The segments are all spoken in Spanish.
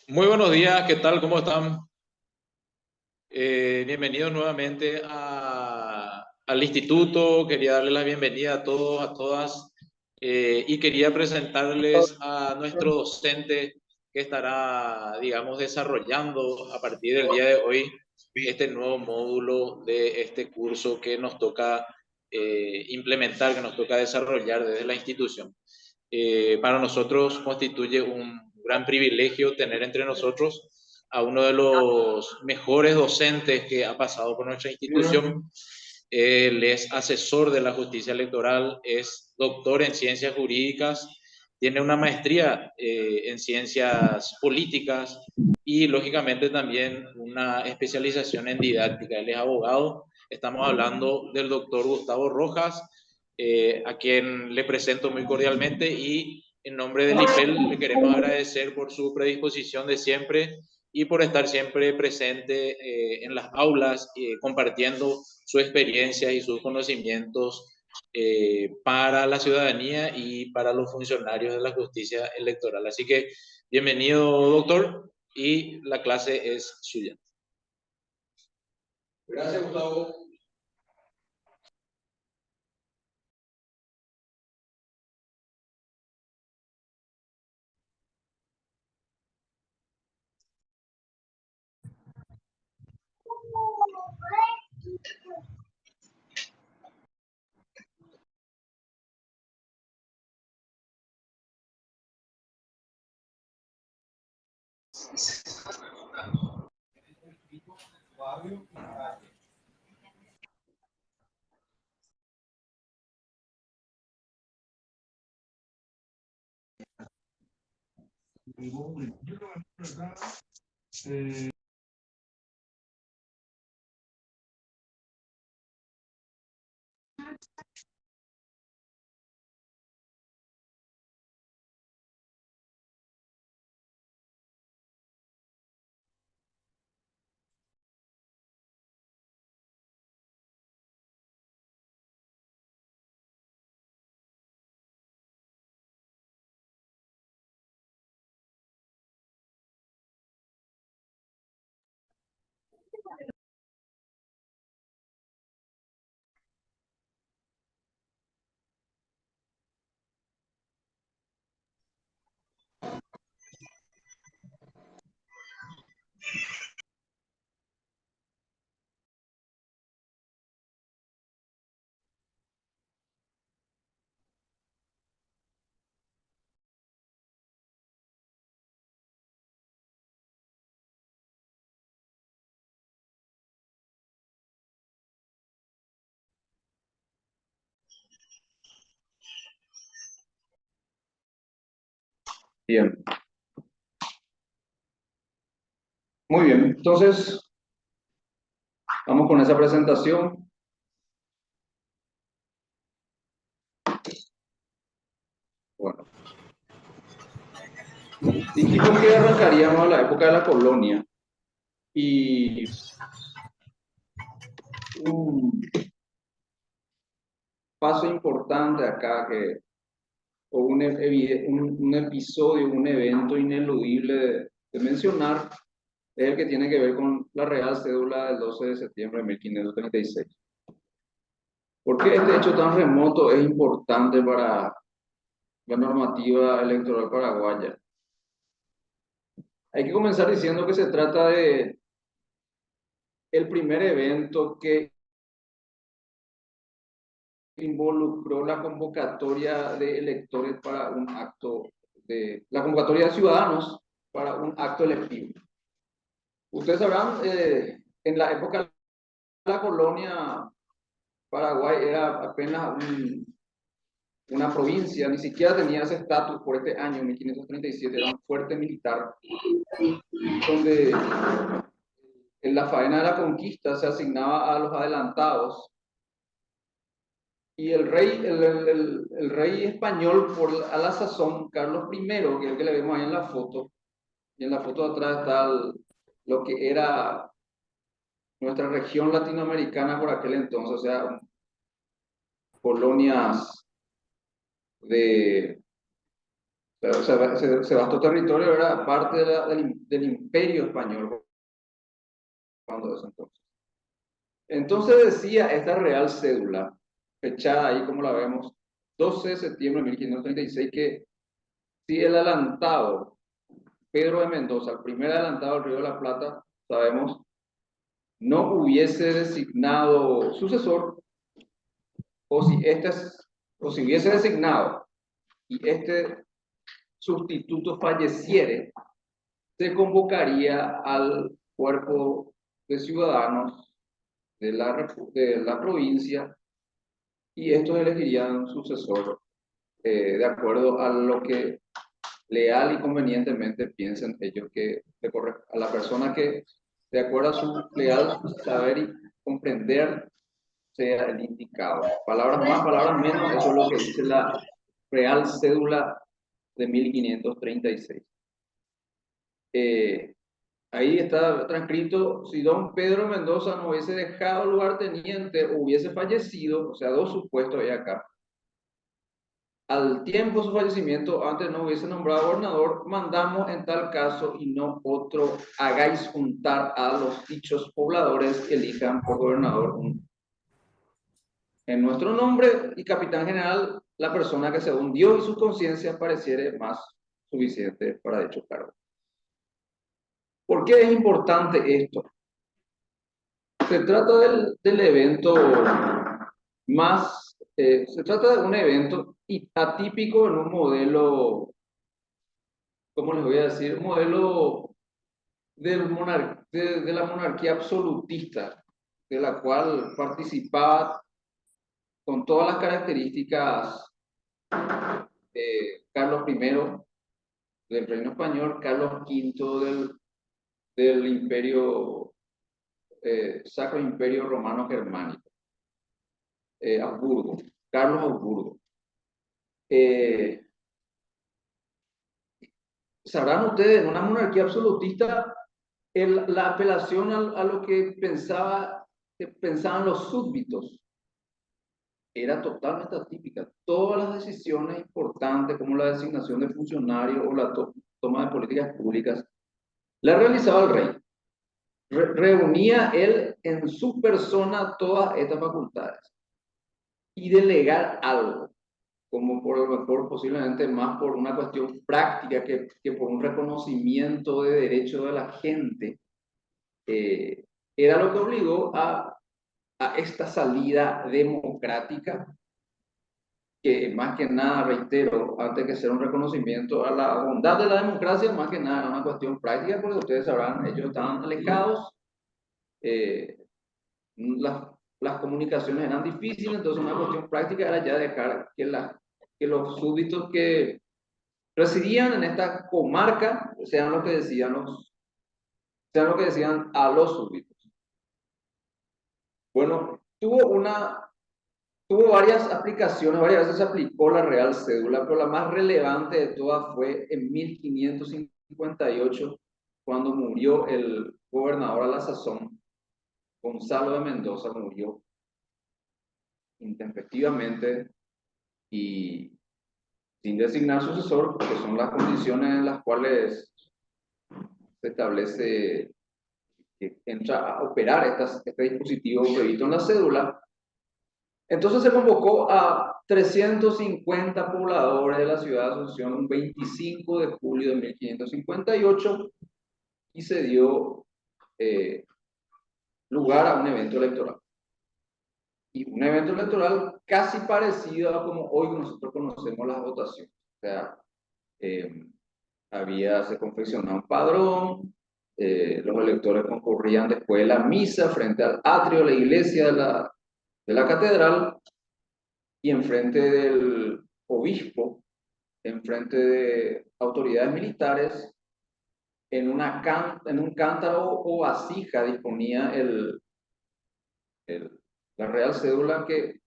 Muy buenos días, ¿qué tal? ¿Cómo están? Bienvenidos nuevamente al instituto. Quería darles la bienvenida a todos, a todas, y quería presentarles a nuestro docente que estará, digamos, desarrollando a partir del día de hoy este nuevo módulo de este curso que nos toca implementar, que nos toca desarrollar desde la institución. Para nosotros constituye un gran privilegio tener entre nosotros a uno de los mejores docentes que ha pasado por nuestra institución. Él es asesor de la justicia electoral, es doctor en ciencias jurídicas, tiene una maestría en ciencias políticas y lógicamente también una especialización en didáctica. Él es abogado. Estamos hablando del doctor Gustavo Rojas, a quien le presento muy cordialmente, y en nombre del IPEL le queremos agradecer por su predisposición de siempre y por estar siempre presente en las aulas, compartiendo su experiencia y sus conocimientos para la ciudadanía y para los funcionarios de la justicia electoral. Así que bienvenido, doctor, y la clase es suya. Gracias, Gustavo. Bien. Muy bien. Entonces, vamos con esa presentación. Bueno. Dijimos que arrancaríamos a la época de la colonia. Y un paso importante acá, o un episodio, un evento ineludible de mencionar, es el que tiene que ver con la Real Cédula del 12 de septiembre de 1536. ¿Por qué este hecho tan remoto es importante para la normativa electoral paraguaya? Hay que comenzar diciendo que se trata de el primer evento que involucró la convocatoria de electores para un acto la convocatoria de ciudadanos para un acto electivo. Ustedes sabrán, en la época de la colonia, Paraguay era apenas una provincia, ni siquiera tenía ese estatus por este año, 1537, era un fuerte militar, donde en la faena de la conquista se asignaba a los adelantados, y el rey español, a la sazón, Carlos I, que es el que le vemos ahí en la foto, y en la foto de atrás está lo que era nuestra región latinoamericana por aquel entonces, o sea, colonias o sea, ese vasto territorio era parte del imperio español cuando eso entonces. Entonces decía esta real cédula, fechada ahí como la vemos, 12 de septiembre de 1536, que si el adelantado Pedro de Mendoza, el primer adelantado del Río de la Plata, sabemos, no hubiese designado sucesor, o si hubiese designado y este sustituto falleciere, se convocaría al cuerpo de ciudadanos de la provincia y estos elegirían sucesor de acuerdo a lo que leal y convenientemente piensen ellos que le corresponde a la persona que, de acuerdo a su leal saber y comprender, sea el indicado. Palabras más, palabras menos, eso es lo que dice la Real Cédula de 1536. Ahí está transcrito: si don Pedro Mendoza no hubiese dejado lugarteniente o hubiese fallecido, o sea, dos supuestos hay acá, al tiempo de su fallecimiento, antes no hubiese nombrado gobernador, mandamos en tal caso y no otro, hagáis juntar a los dichos pobladores que elijan por gobernador en nuestro nombre y capitán general la persona que según Dios y su conciencia pareciere más suficiente para dicho cargo. ¿Por qué es importante esto? Se trata del evento se trata de un evento atípico en un modelo, ¿cómo les voy a decir? Un modelo de la monarquía absolutista, de la cual participaba con todas las características Carlos I del Reino Español, Carlos V del Imperio, Sacro Imperio Romano Germánico, Habsburgo, Carlos Habsburgo. Sabrán ustedes, en una monarquía absolutista, la apelación a lo que pensaban los súbditos era totalmente atípica. Todas las decisiones importantes, como la designación de funcionarios o la toma de políticas públicas, la realizaba el rey. Reunía él en su persona todas estas facultades y delegar algo, como por lo mejor posiblemente más por una cuestión práctica que por un reconocimiento de derecho de la gente, era lo que obligó a esta salida democrática, que más que nada, reitero, antes que ser un reconocimiento a la bondad de la democracia, más que nada era una cuestión práctica, porque ustedes sabrán, ellos estaban alejados, las comunicaciones eran difíciles, entonces una cuestión práctica era ya dejar que los súbditos que residían en esta comarca sean lo que decían a los súbditos. Bueno, tuvo varias aplicaciones, varias veces se aplicó la Real Cédula, pero la más relevante de todas fue en 1558, cuando murió el gobernador a la sazón, Gonzalo de Mendoza, murió intempestivamente y sin designar sucesor, que son las condiciones en las cuales se establece que entra a operar este dispositivo previsto en la cédula. Entonces se convocó a 350 pobladores de la ciudad de Asunción un 25 de julio de 1558 y se dio lugar a un evento electoral. Y un evento electoral casi parecido a como hoy nosotros conocemos las votaciones. O sea, se confeccionaba un padrón, los electores concurrían después de la misa frente al atrio de la iglesia de la catedral, y enfrente del obispo, enfrente de autoridades militares, en un cántaro o vasija disponía la real cédula que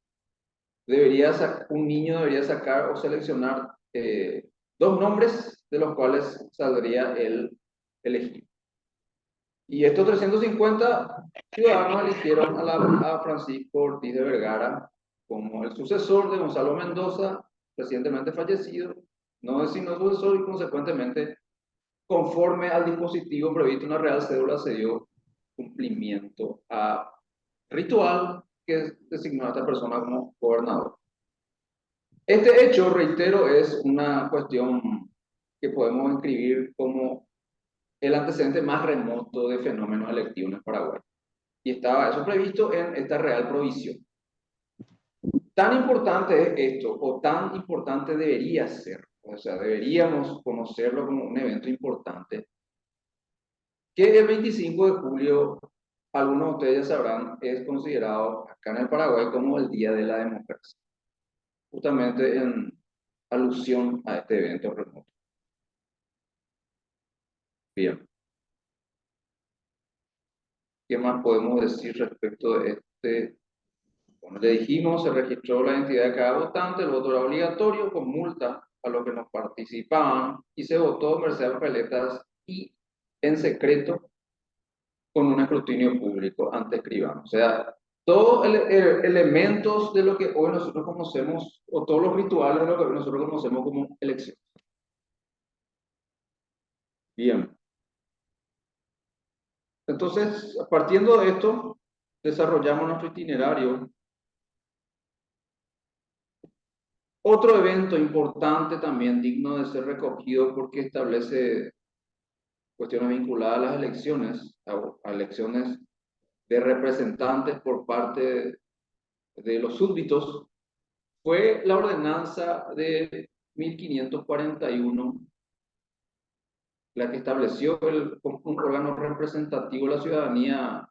un niño debería sacar o seleccionar dos nombres de los cuales saldría el elegido. Y estos 350 ciudadanos eligieron a Francisco Ortiz de Vergara como el sucesor de Gonzalo Mendoza recientemente fallecido, no designó sucesor y consecuentemente, conforme al dispositivo previsto en la Real Cédula, se dio cumplimiento a ritual que designó a esta persona como gobernador. Este hecho, reitero, es una cuestión que podemos inscribir como el antecedente más remoto de fenómenos electivos en Paraguay. Y estaba eso previsto en esta Real Provisión. Tan importante es esto, o tan importante debería ser, o sea, deberíamos conocerlo como un evento importante, que el 25 de julio, algunos de ustedes ya sabrán, es considerado acá en el Paraguay como el Día de la Democracia, justamente en alusión a este evento remoto. Bien. ¿Qué más podemos decir respecto de este? Como le dijimos, se registró la identidad de cada votante, el voto era obligatorio con multa a los que no participaban y se votó merced a papeletas y en secreto con un escrutinio público ante escribano. O sea, todos elementos de lo que hoy nosotros conocemos, o todos los rituales de lo que nosotros conocemos como elección. Bien. Entonces, partiendo de esto, desarrollamos nuestro itinerario. Otro evento importante también digno de ser recogido porque establece cuestiones vinculadas a las elecciones, a elecciones de representantes por parte de los súbditos, fue la ordenanza de 1541, la que estableció un órgano representativo de la ciudadanía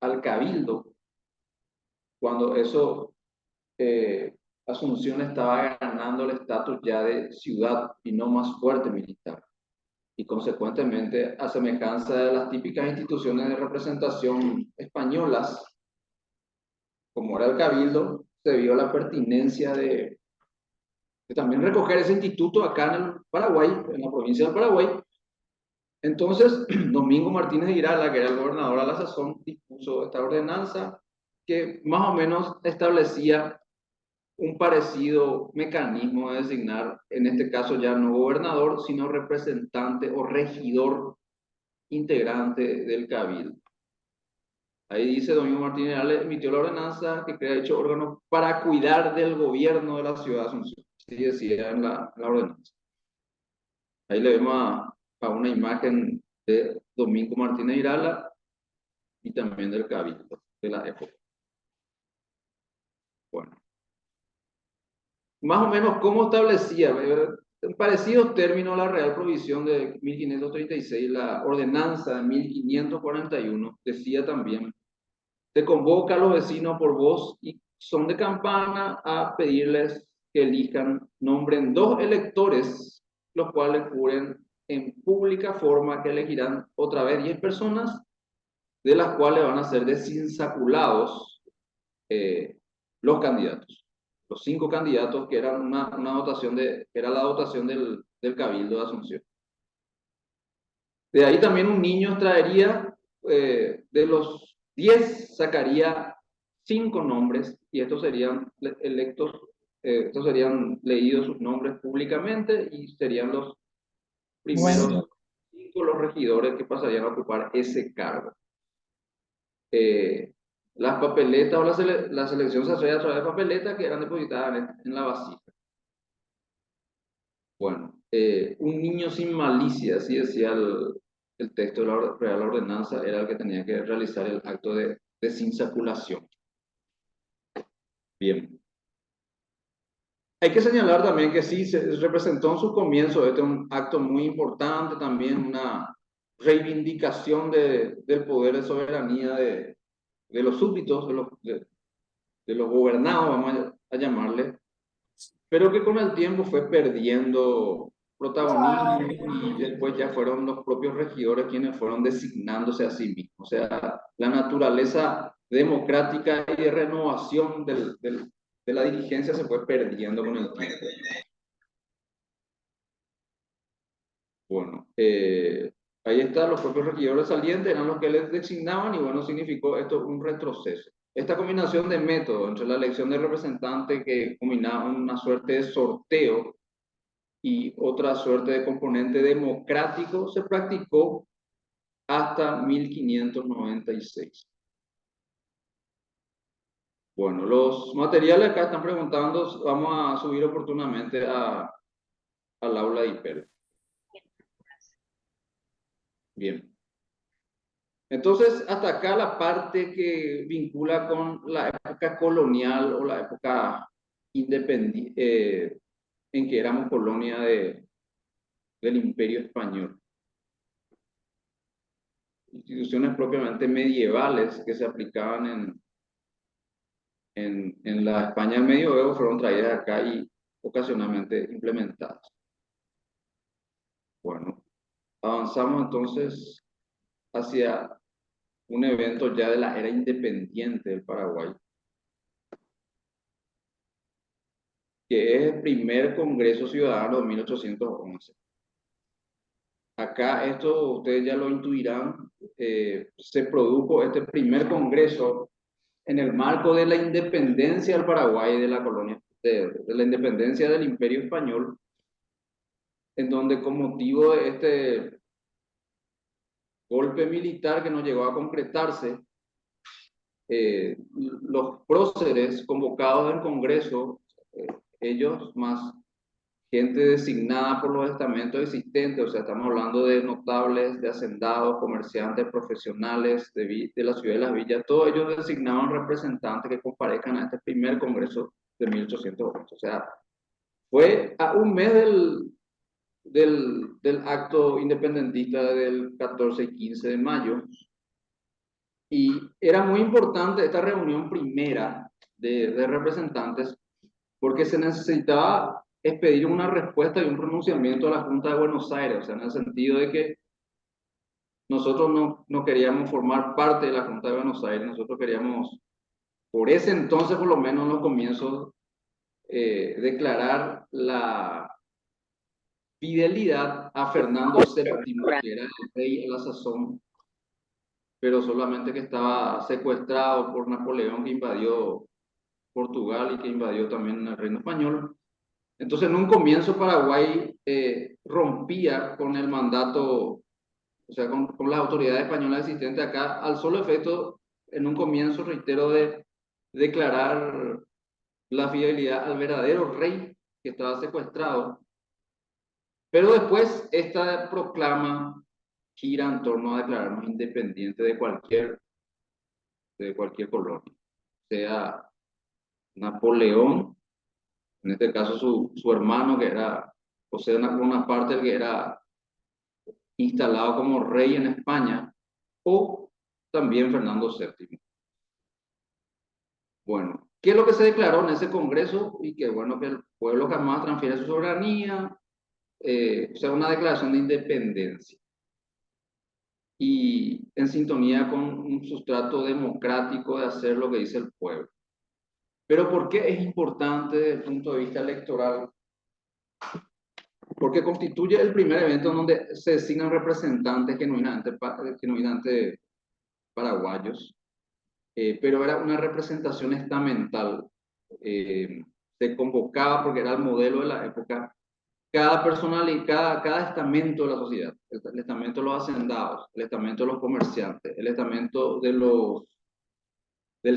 al cabildo, cuando eso Asunción estaba ganando el estatus ya de ciudad y no más fuerte militar. Y consecuentemente, a semejanza de las típicas instituciones de representación españolas, como era el cabildo, se vio la pertinencia de también recoger ese instituto acá en el Paraguay, en la provincia del Paraguay. Entonces, Domingo Martínez de Irala, que era el gobernador a la sazón, dispuso esta ordenanza que más o menos establecía un parecido mecanismo de designar, en este caso ya no gobernador, sino representante o regidor integrante del cabildo. Ahí dice Domingo Martínez le emitió la ordenanza que crea dicho órgano para cuidar del gobierno de la ciudad de Asunción. Así decía en la ordenanza. Ahí le vemos a una imagen de Domingo Martínez Irala y también del cabildo de la época. Bueno. Más o menos, ¿cómo establecía? En parecidos términos, la Real Provisión de 1536, la ordenanza de 1541, decía también: se convoca a los vecinos por voz y son de campana a pedirles que elijan, nombren 2 electores, los cuales juren en pública forma que elegirán otra vez 10 personas, de las cuales van a ser desinsaculados los candidatos. Los 5 candidatos que eran una dotación era la dotación del Cabildo de Asunción. De ahí también un niño traería, de los 10 sacaría 5 nombres y estos serían electos, estos serían leídos sus nombres públicamente y serían los primeros 5 los regidores que pasarían a ocupar ese cargo. Las papeletas o la selección se hacía a través de papeletas que eran depositadas en la vasija. Bueno, un niño sin malicia, así decía el texto de la Real Ordenanza, era el que tenía que realizar el acto de desinsaculación. Bien. Hay que señalar también que sí, se representó en sus comienzos este un acto muy importante, también una reivindicación del poder de soberanía de los súbditos, de los gobernados, vamos a llamarle, pero que con el tiempo fue perdiendo protagonismo y después ya fueron los propios regidores quienes fueron designándose a sí mismos. O sea, la naturaleza democrática y de renovación de la dirigencia se fue perdiendo con el tiempo. Bueno, ahí están los propios regidores salientes, eran los que les designaban y bueno, significó esto un retroceso. Esta combinación de métodos entre la elección de representante que combinaba una suerte de sorteo y otra suerte de componente democrático se practicó hasta 1596. Bueno, los materiales acá están preguntando, vamos a subir oportunamente al aula de hiper. Bien. Entonces, hasta acá la parte que vincula con la época colonial o la época independiente, en que éramos colonia del Imperio Español. Instituciones propiamente medievales que se aplicaban en la España del medioevo fueron traídas acá y ocasionalmente implementadas. Bueno, avanzamos entonces hacia un evento ya de la era independiente del Paraguay, que es el primer Congreso Ciudadano de 1811. Acá esto ustedes ya lo intuirán, se produjo este primer Congreso en el marco de la independencia del Paraguay de la colonia, de la independencia del Imperio Español, en donde con motivo de este golpe militar que no llegó a concretarse, los próceres convocados en Congreso, ellos más gente designada por los estamentos existentes, o sea, estamos hablando de notables, de hacendados, comerciantes, profesionales de la ciudad y las villas, todos ellos designaban representantes que comparezcan a este primer Congreso de 1808. O sea, fue a un mes del acto independentista del 14 y 15 de mayo, y era muy importante esta reunión primera de representantes porque se necesitaba expedir una respuesta y un pronunciamiento a la Junta de Buenos Aires, o sea, en el sentido de que nosotros no queríamos formar parte de la Junta de Buenos Aires, nosotros queríamos, por ese entonces por lo menos en los comienzos, declarar la fidelidad a Fernando VII, que era el rey a la sazón, pero solamente que estaba secuestrado por Napoleón, que invadió Portugal y que invadió también el reino español. Entonces, en un comienzo Paraguay rompía con el mandato, o sea, con las autoridades españolas existentes acá, al solo efecto, en un comienzo, reitero, de declarar la fidelidad al verdadero rey que estaba secuestrado. Pero después esta proclama gira en torno a declararnos independientes de cualquier colonia, sea Napoleón, en este caso su hermano, que era, o sea, una parte que era instalado como rey en España, o también Fernando VII. Bueno, ¿qué es lo que se declaró en ese congreso? Y que bueno, que el pueblo jamás transfiere su soberanía, o sea, una declaración de independencia. Y en sintonía con un sustrato democrático de hacer lo que dice el pueblo. Pero ¿por qué es importante desde el punto de vista electoral? Porque constituye el primer evento en donde se designan representantes genuinamente paraguayos, pero era una representación estamental. Se convocaba, porque era el modelo de la época, cada personalidad, cada estamento de la sociedad, el estamento de los hacendados, el estamento de los comerciantes, el estamento del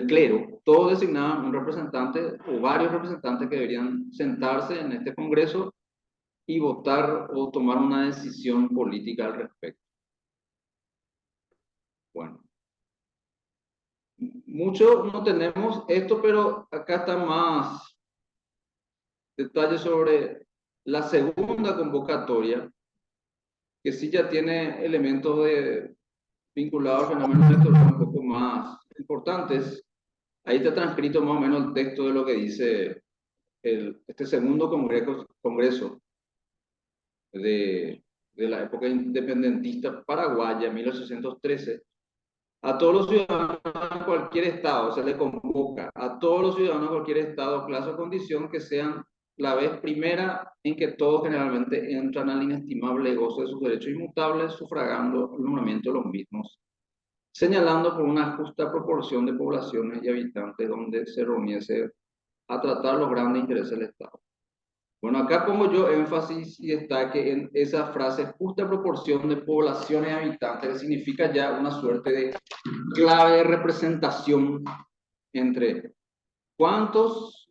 clero, todos designaban un representante o varios representantes que deberían sentarse en este congreso y votar o tomar una decisión política al respecto. Bueno, mucho no tenemos esto, pero acá está más detalles sobre la segunda convocatoria, que sí ya tiene elementos vinculados al fenómeno electoral un poco más importantes. Ahí está transcrito más o menos el texto de lo que dice este segundo congreso de la época independentista paraguaya, 1813. A todos los ciudadanos de cualquier estado se les convoca, a todos los ciudadanos de cualquier estado, clase o condición, que sean la vez primera en que todos generalmente entran al inestimable gozo de sus derechos inmutables, sufragando el nombramiento de los mismos, señalando por una justa proporción de poblaciones y habitantes donde se reuniese a tratar los grandes intereses del Estado. Bueno, acá pongo yo énfasis y destaque en esa frase justa proporción de poblaciones y habitantes, que significa ya una suerte de clave de representación entre cuántos,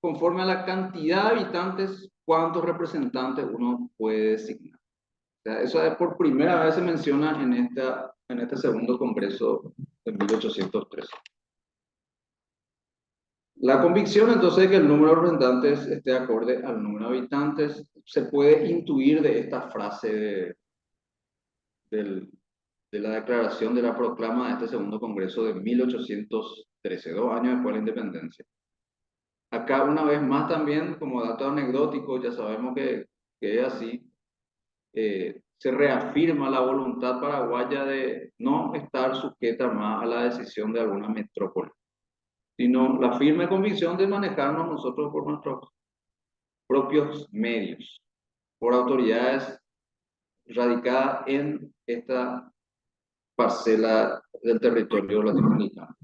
conforme a la cantidad de habitantes, cuántos representantes uno puede designar. O sea, eso es por primera vez se menciona en este segundo congreso de 1813. La convicción entonces de que el número de representantes esté acorde al número de habitantes se puede intuir de esta frase de la declaración de la proclama de este segundo congreso de 1813, 2 años después de la independencia. Acá una vez más también, como dato anecdótico, ya sabemos que es así, se reafirma la voluntad paraguaya de no estar sujeta más a la decisión de alguna metrópoli, sino la firme convicción de manejarnos nosotros por nuestros propios medios, por autoridades radicadas en esta parcela del territorio latinoamericano.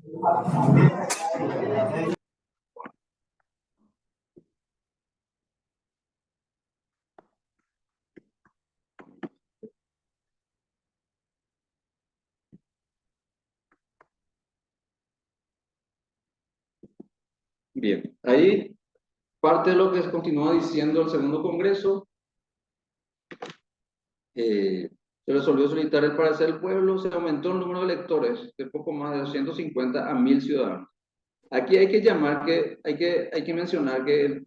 Bien, ahí parte de lo que continúa diciendo el segundo congreso. Se resolvió solicitar el parecer del pueblo, se aumentó el número de electores de poco más de 250 a 1000 ciudadanos. Aquí hay que llamar que, hay que mencionar que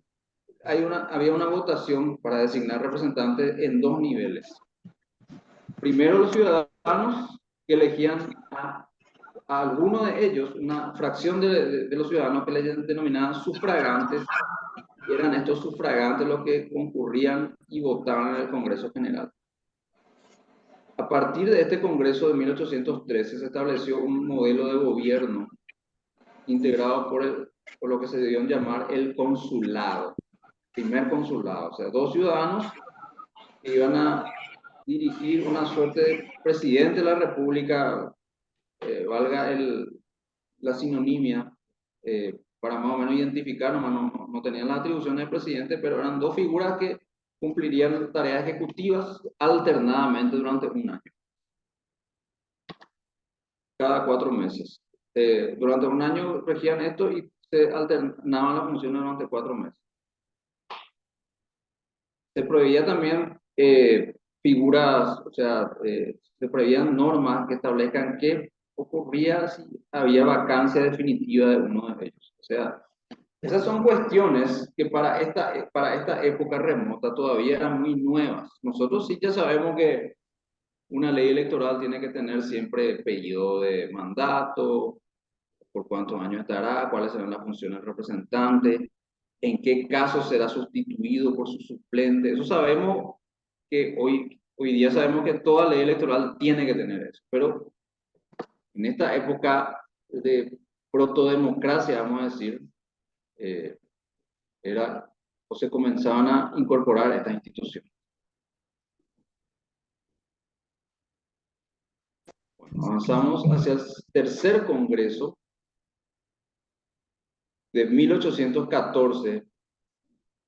había una votación para designar representantes en dos niveles. Primero los ciudadanos que elegían a alguno de ellos, una fracción de los ciudadanos que les denominaban sufragantes, y eran estos sufragantes los que concurrían y votaban en el Congreso General. A partir de este Congreso de 1813 se estableció un modelo de gobierno integrado por lo que se dio llamar el consulado, primer consulado, o sea, dos ciudadanos que iban a dirigir una suerte de presidente de la República, valga la sinonimia, para más o menos identificar, no tenían las atribuciones de presidente, pero eran dos figuras que cumplirían tareas ejecutivas alternadamente durante un año, cada 4 meses. Durante un año regían esto y se alternaban las funciones durante 4 meses. Se prohibía también figuras, o sea, se prohibían normas que establezcan qué ocurría si había vacancia definitiva de uno de ellos. O sea, esas son cuestiones que para esta época remota todavía eran muy nuevas. Nosotros sí ya sabemos que una ley electoral tiene que tener siempre periodo de mandato, por cuántos años estará, cuáles serán las funciones del representante, en qué caso será sustituido por su suplente. Eso sabemos que hoy día sabemos que toda ley electoral tiene que tener eso, pero en esta época de protodemocracia, vamos a decir, o se comenzaban a incorporar estas instituciones. Bueno, avanzamos hacia el tercer congreso de 1814,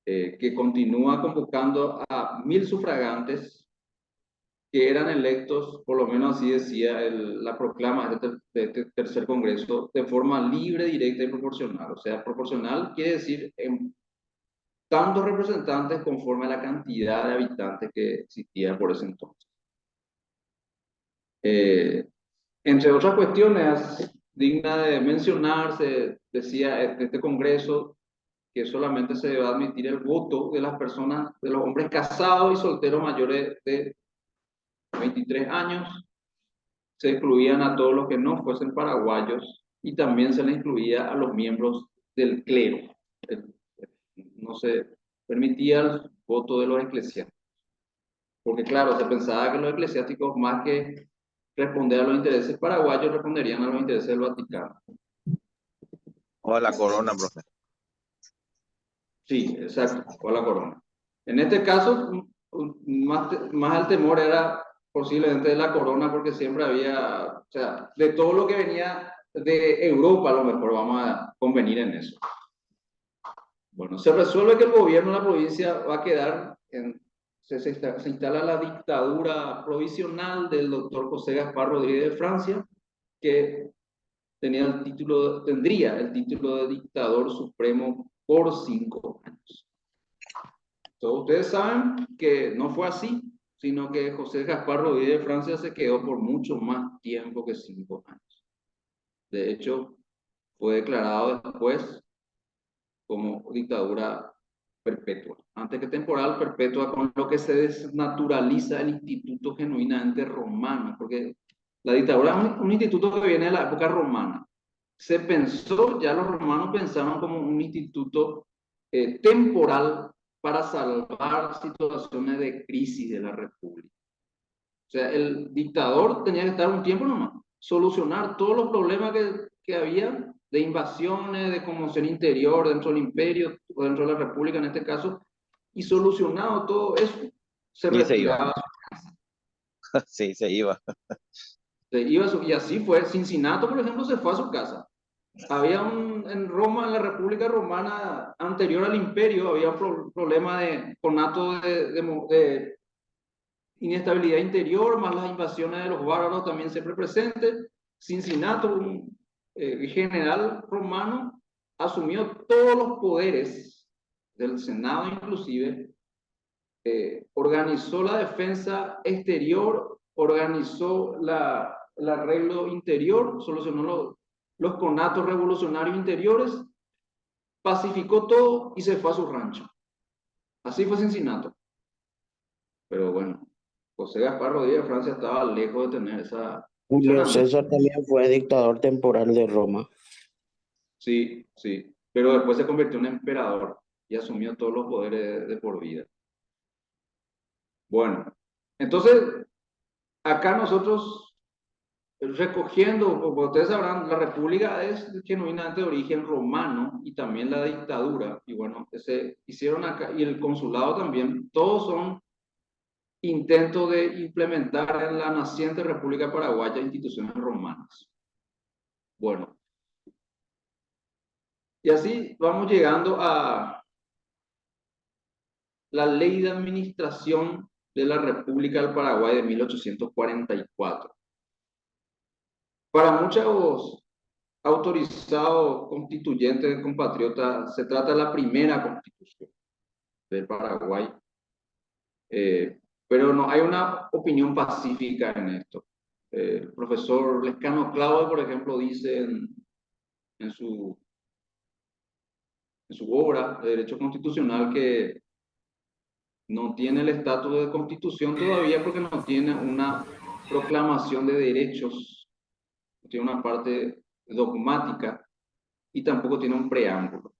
que continúa convocando a 1000 sufragantes que eran electos, por lo menos así decía la proclama de este tercer congreso, de forma libre, directa y proporcional. O sea, proporcional quiere decir en tantos representantes conforme a la cantidad de habitantes que existía por ese entonces. Entre otras cuestiones dignas de mencionarse, decía este congreso que solamente se debe admitir el voto de las personas, de los hombres casados y solteros mayores de 23 años. Se excluían a todos los que no fuesen paraguayos y también se les incluía a los miembros del clero. No se permitía el voto de los eclesiásticos, porque claro, se pensaba que los eclesiásticos, más que responder a los intereses paraguayos, responderían a los intereses del Vaticano. O a la corona, profe. Sí, exacto, o a la corona. En este caso, más el temor era posiblemente de la corona, porque siempre había, o sea, de todo lo que venía de Europa, a lo mejor vamos a convenir en eso. Bueno, se resuelve que el gobierno de la provincia va a quedar se instala la dictadura provisional del doctor José Gaspar Rodríguez de Francia, que tendría el título de dictador supremo por 5 años. Todos ustedes saben que no fue así, sino que José Gaspar Rodríguez de Francia se quedó por mucho más tiempo que 5 años. De hecho, fue declarado después como dictadura perpetua. Antes que temporal, perpetua, con lo que se desnaturaliza el instituto genuinamente romano, porque la dictadura es un instituto que viene de la época romana. Se pensó, ya los romanos pensaban como un instituto temporal para salvar situaciones de crisis de la república. O sea, el dictador tenía que estar un tiempo nomás, solucionar todos los problemas que había de invasiones, de conmoción interior dentro del imperio o dentro de la república en este caso, y solucionado todo eso, se retiraba. Sí, se iba. Y así fue. Cincinnato, por ejemplo, se fue a su casa. Había en Roma, en la República Romana anterior al imperio, había un problema de conato de inestabilidad interior, más las invasiones de los bárbaros también siempre presentes. Cincinnato, un general romano, asumió todos los poderes del Senado inclusive, organizó la defensa exterior, organizó el arreglo interior, solucionó los conatos revolucionarios interiores, pacificó todo y se fue a su rancho. Así fue Cincinnato. Pero bueno, José Gaspar Rodríguez de Francia estaba lejos de tener esa Julio grandeza. César también fue dictador temporal de Roma. Sí, sí. Pero después se convirtió en emperador y asumió todos los poderes de por vida. Bueno, entonces, acá nosotros recogiendo, como ustedes sabrán, la república es genuinamente de origen romano y también la dictadura, y bueno, se hicieron acá, y el consulado también, todos son intentos de implementar en la naciente República Paraguaya instituciones romanas. Bueno, y así vamos llegando a la Ley de Administración de la República del Paraguay de 1844. Para muchos autorizados constituyentes compatriotas, se trata de la primera constitución del Paraguay. Pero no hay una opinión pacífica en esto. El profesor Lescano Claudio, por ejemplo, dice en su obra de Derecho Constitucional que no tiene el estatus de constitución todavía porque no tiene una proclamación de derechos, no tiene una parte dogmática y tampoco tiene un preámbulo.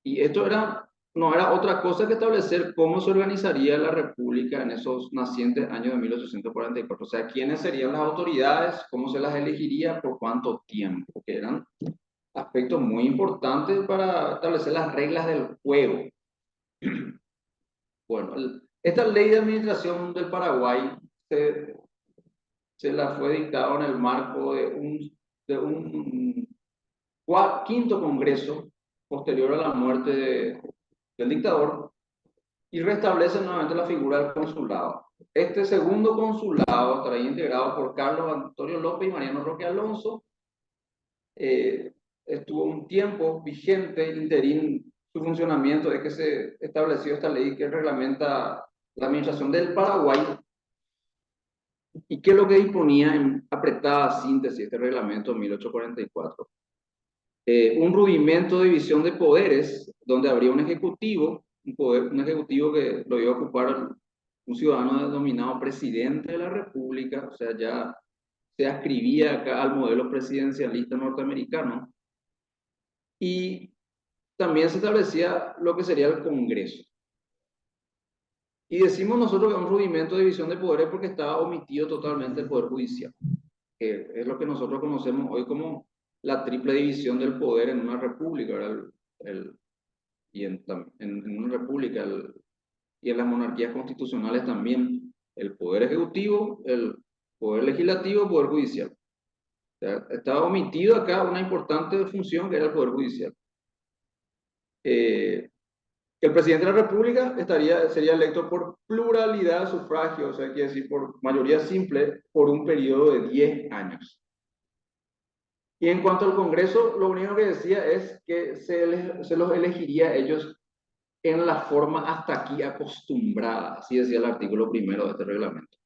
Y esto no era otra cosa que establecer cómo se organizaría la República en esos nacientes años de 1844. O sea, quiénes serían las autoridades, cómo se las elegiría, por cuánto tiempo, que eran aspectos muy importantes para establecer las reglas del juego. Bueno, esta ley de administración del Paraguay se la fue dictada en el marco de un quinto congreso posterior a la muerte del dictador y restablece nuevamente la figura del consulado. Este segundo consulado estará integrado por Carlos Antonio López y Mariano Roque Alonso. Estuvo un tiempo vigente, interín, su funcionamiento es que se estableció esta ley que reglamenta la administración del Paraguay y que es lo que disponía en apretada síntesis este reglamento 1844. Un rudimento de división de poderes donde habría un ejecutivo, un ejecutivo que lo iba a ocupar un ciudadano denominado presidente de la República, o sea, ya se ascribía acá al modelo presidencialista norteamericano, y también se establecía lo que sería el Congreso. Y decimos nosotros que es un rudimento de división de poderes porque estaba omitido totalmente el Poder Judicial, que es lo que nosotros conocemos hoy como la triple división del poder en una república, y en una república y en las monarquías constitucionales también. el Poder Ejecutivo, el Poder Legislativo, el Poder Judicial. O sea, estaba omitido acá una importante función que era el Poder Judicial. El presidente de la República sería electo por pluralidad de sufragio, o sea, quiere decir por mayoría simple, por un periodo de 10 años. Y en cuanto al Congreso, lo único que decía es que se los elegiría a ellos en la forma hasta aquí acostumbrada, así decía el artículo 1 de este reglamento.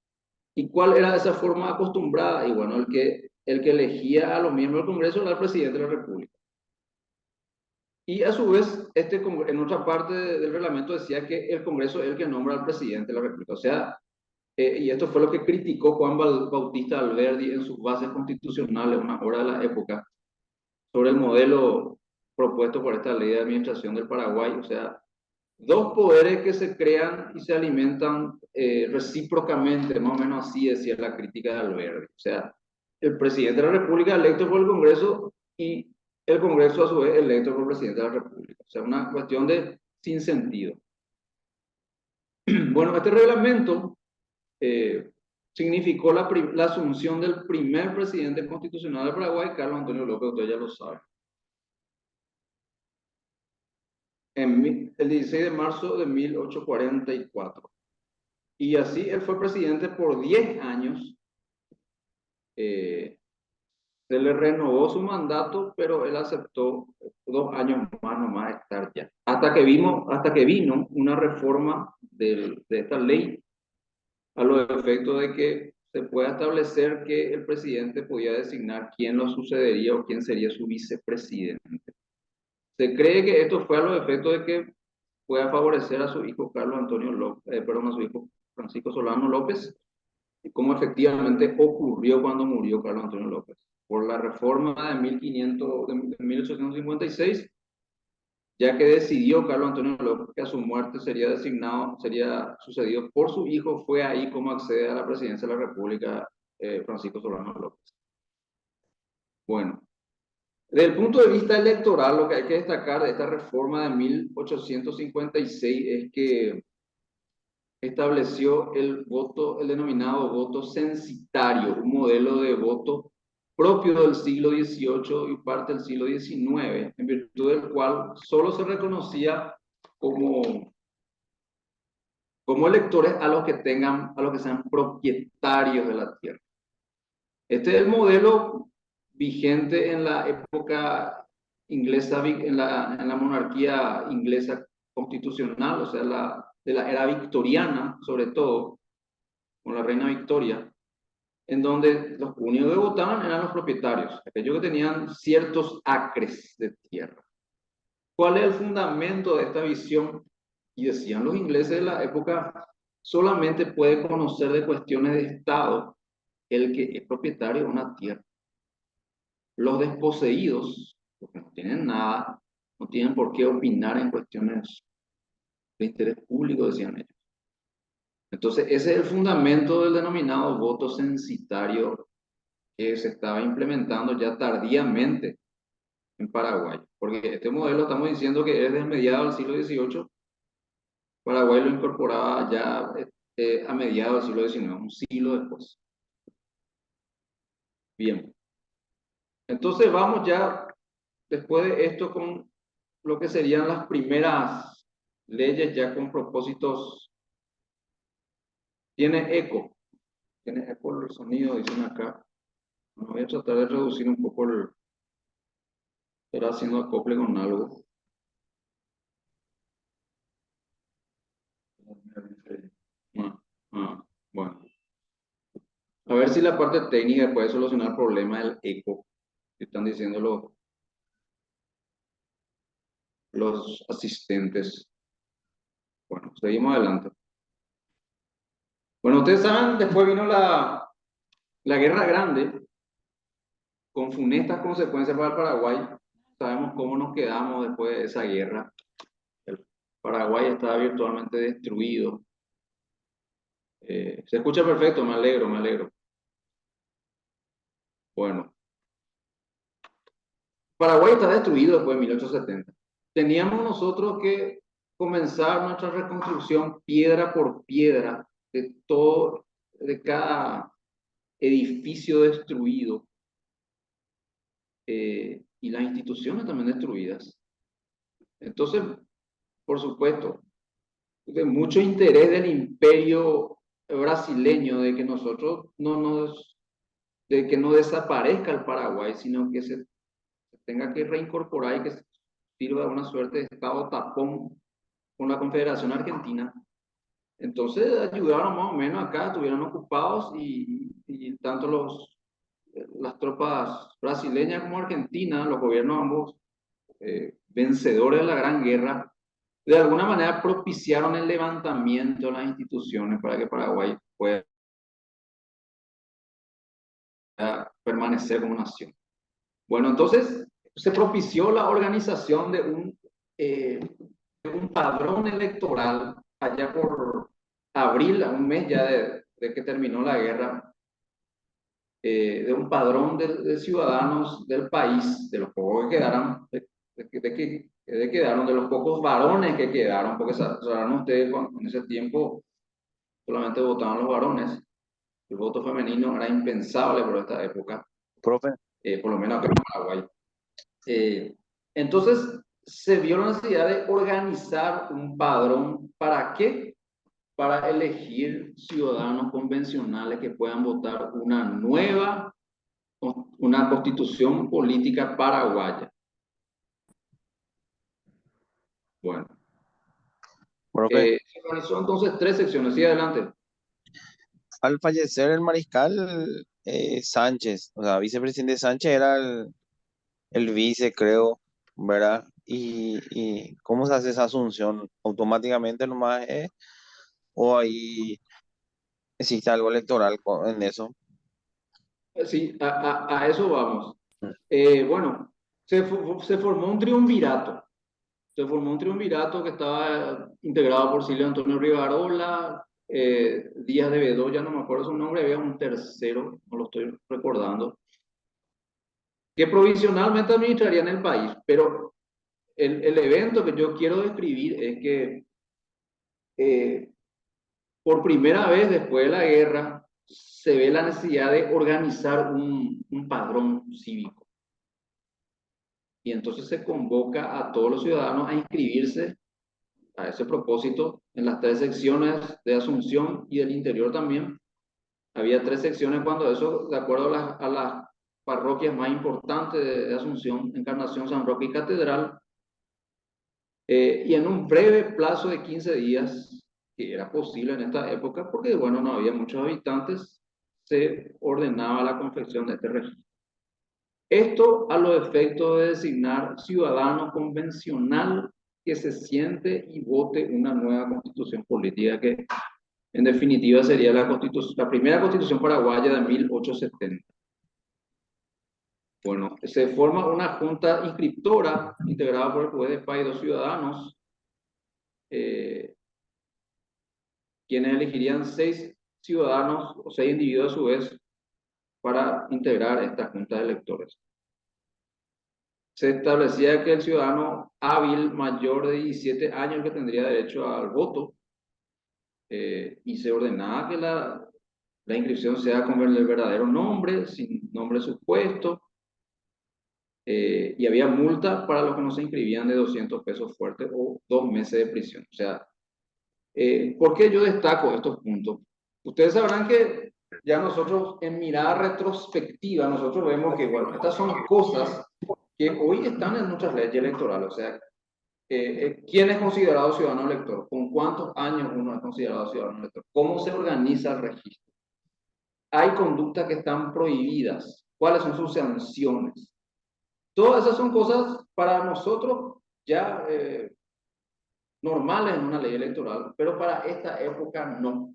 ¿Y cuál era esa forma acostumbrada? Y bueno, el que elegía a los miembros del Congreso era el presidente de la República. Y a su vez, en otra parte del reglamento decía que el Congreso es el que nombra al presidente de la República. O sea, y esto fue lo que criticó Juan Bautista Alberdi en sus bases constitucionales, una obra de la época, sobre el modelo propuesto por esta ley de administración del Paraguay. O sea, dos poderes que se crean y se alimentan recíprocamente, más o menos así decía la crítica de Alberdi. O sea, el presidente de la República electo por el Congreso y el Congreso a su vez electo por el presidente de la República. O sea, una cuestión de sin sentido. Bueno, este reglamento significó la asunción del primer presidente constitucional de Paraguay, Carlos Antonio López, ustedes ya lo saben. El 16 de marzo de 1844. Y así él fue presidente por 10 años. Se le renovó su mandato, pero él aceptó 2 años más nomás estar ya. Hasta que vino una reforma de esta ley a los efectos de que se pueda establecer que el presidente podía designar quién lo sucedería o quién sería su vicepresidente. Se cree que esto fue a los efectos de que pueda favorecer a su hijo Carlos Antonio López, a su hijo Francisco Solano López, y como efectivamente ocurrió cuando murió Carlos Antonio López. Por la reforma de 1856, ya que decidió Carlos Antonio López que a su muerte sería sucedido por su hijo, fue ahí como accede a la presidencia de la República Francisco Solano López. Bueno, desde el punto de vista electoral, lo que hay que destacar de esta reforma de 1856 es que estableció el denominado voto censitario, un modelo de voto propio del siglo XVIII y parte del siglo XIX, en virtud del cual solo se reconocía como electores a los que sean propietarios de la tierra. Este es el modelo vigente en la época inglesa, en la monarquía inglesa constitucional, o sea, de la era victoriana, sobre todo, con la reina Victoria, en donde los únicos que votaban eran los propietarios, aquellos que tenían ciertos acres de tierra. ¿Cuál es el fundamento de esta visión? Y decían los ingleses de la época, solamente puede conocer de cuestiones de Estado el que es propietario de una tierra. Los desposeídos, porque no tienen nada, no tienen por qué opinar en cuestiones de interés público, decían ellos. Entonces, ese es el fundamento del denominado voto censitario que se estaba implementando ya tardíamente en Paraguay. Porque este modelo estamos diciendo que es desde mediados del siglo XVIII. Paraguay lo incorporaba ya a mediados del siglo XIX, un siglo después. Bien. Entonces vamos ya, después de esto, con lo que serían las primeras leyes ya con propósitos. Tiene eco el sonido, dicen acá. Voy a tratar de reducir un poco Estará haciendo acople con algo. Bueno. A ver si la parte técnica puede solucionar el problema del eco que están diciendo los asistentes. Bueno, seguimos adelante. Bueno, ustedes saben, después vino la Guerra Grande, con funestas consecuencias para el Paraguay. Sabemos cómo nos quedamos después de esa guerra. El Paraguay estaba virtualmente destruido. Se escucha perfecto, me alegro. Bueno. Paraguay está destruido después de 1870. Teníamos nosotros que comenzar nuestra reconstrucción piedra por piedra de todo edificio destruido y las instituciones también destruidas. Entonces, por supuesto, de mucho interés del imperio brasileño de que nosotros de que no desaparezca el Paraguay, sino que se tenga que reincorporar y que sirva de una suerte de estado tapón con la Confederación Argentina. Entonces ayudaron más o menos acá, estuvieron ocupados y tanto las tropas brasileñas como argentinas, los gobiernos ambos vencedores de la Gran Guerra, de alguna manera propiciaron el levantamiento de las instituciones para que Paraguay pueda permanecer como nación. Bueno, entonces se propició la organización de un padrón electoral allá por abril, a un mes ya de que terminó la guerra, de un padrón de ciudadanos del país, de los pocos que quedaron, de los pocos varones que quedaron, porque sabrán ustedes, en ese tiempo solamente votaban los varones, el voto femenino era impensable por esta época, Profe, por lo menos acá en Paraguay. Entonces se vio la necesidad de organizar un padrón. ¿Para qué? Para elegir ciudadanos convencionales que puedan votar una constitución política paraguaya. Bueno, profe, se organizó entonces 3 secciones. Sí, adelante. al fallecer el mariscal Sánchez, o sea, vicepresidente Sánchez era el vice, creo, ¿verdad? Y ¿cómo se hace esa asunción? ¿Automáticamente nomás o ahí existe algo electoral en eso? Sí, a eso vamos. Bueno, se formó un triunvirato. Se formó un triunvirato que estaba integrado por Silvio Antonio Rivarola, Díaz de Bedoya, no me acuerdo su nombre, había un tercero, no lo estoy recordando, que provisionalmente administrarían el país. Pero el evento que yo quiero describir es que por primera vez después de la guerra se ve la necesidad de organizar un padrón cívico. Y entonces se convoca a todos los ciudadanos a inscribirse a ese propósito en las 3 secciones de Asunción y del interior también. Había 3 secciones cuando eso, de acuerdo a las parroquias más importantes de Asunción, Encarnación, San Roque y Catedral, y en un breve plazo de 15 días, que era posible en esta época, porque bueno, no había muchos habitantes, se ordenaba la confección de este registro. Esto a los efectos de designar ciudadano convencional que se siente y vote una nueva constitución política que en definitiva sería la primera constitución paraguaya de 1870. Bueno, se forma una junta inscriptora integrada por el juez de paz y 2 ciudadanos, quienes elegirían 6 ciudadanos o 6 individuos a su vez para integrar esta junta de electores. Se establecía que el ciudadano hábil mayor de 17 años que tendría derecho al voto, y se ordenaba que la inscripción sea con el verdadero nombre, sin nombre supuesto, y había multa para los que no se inscribían de 200 pesos fuertes o 2 meses de prisión. O sea, ¿por qué yo destaco estos puntos? Ustedes sabrán que ya nosotros en mirada retrospectiva, nosotros vemos que, bueno, estas son cosas que hoy están en nuestras leyes electorales. O sea, ¿quién es considerado ciudadano elector? ¿Con cuántos años uno es considerado ciudadano elector? ¿Cómo se organiza el registro? Hay conductas que están prohibidas. ¿Cuáles son sus sanciones? Todas esas son cosas para nosotros ya normales en una ley electoral, pero para esta época no.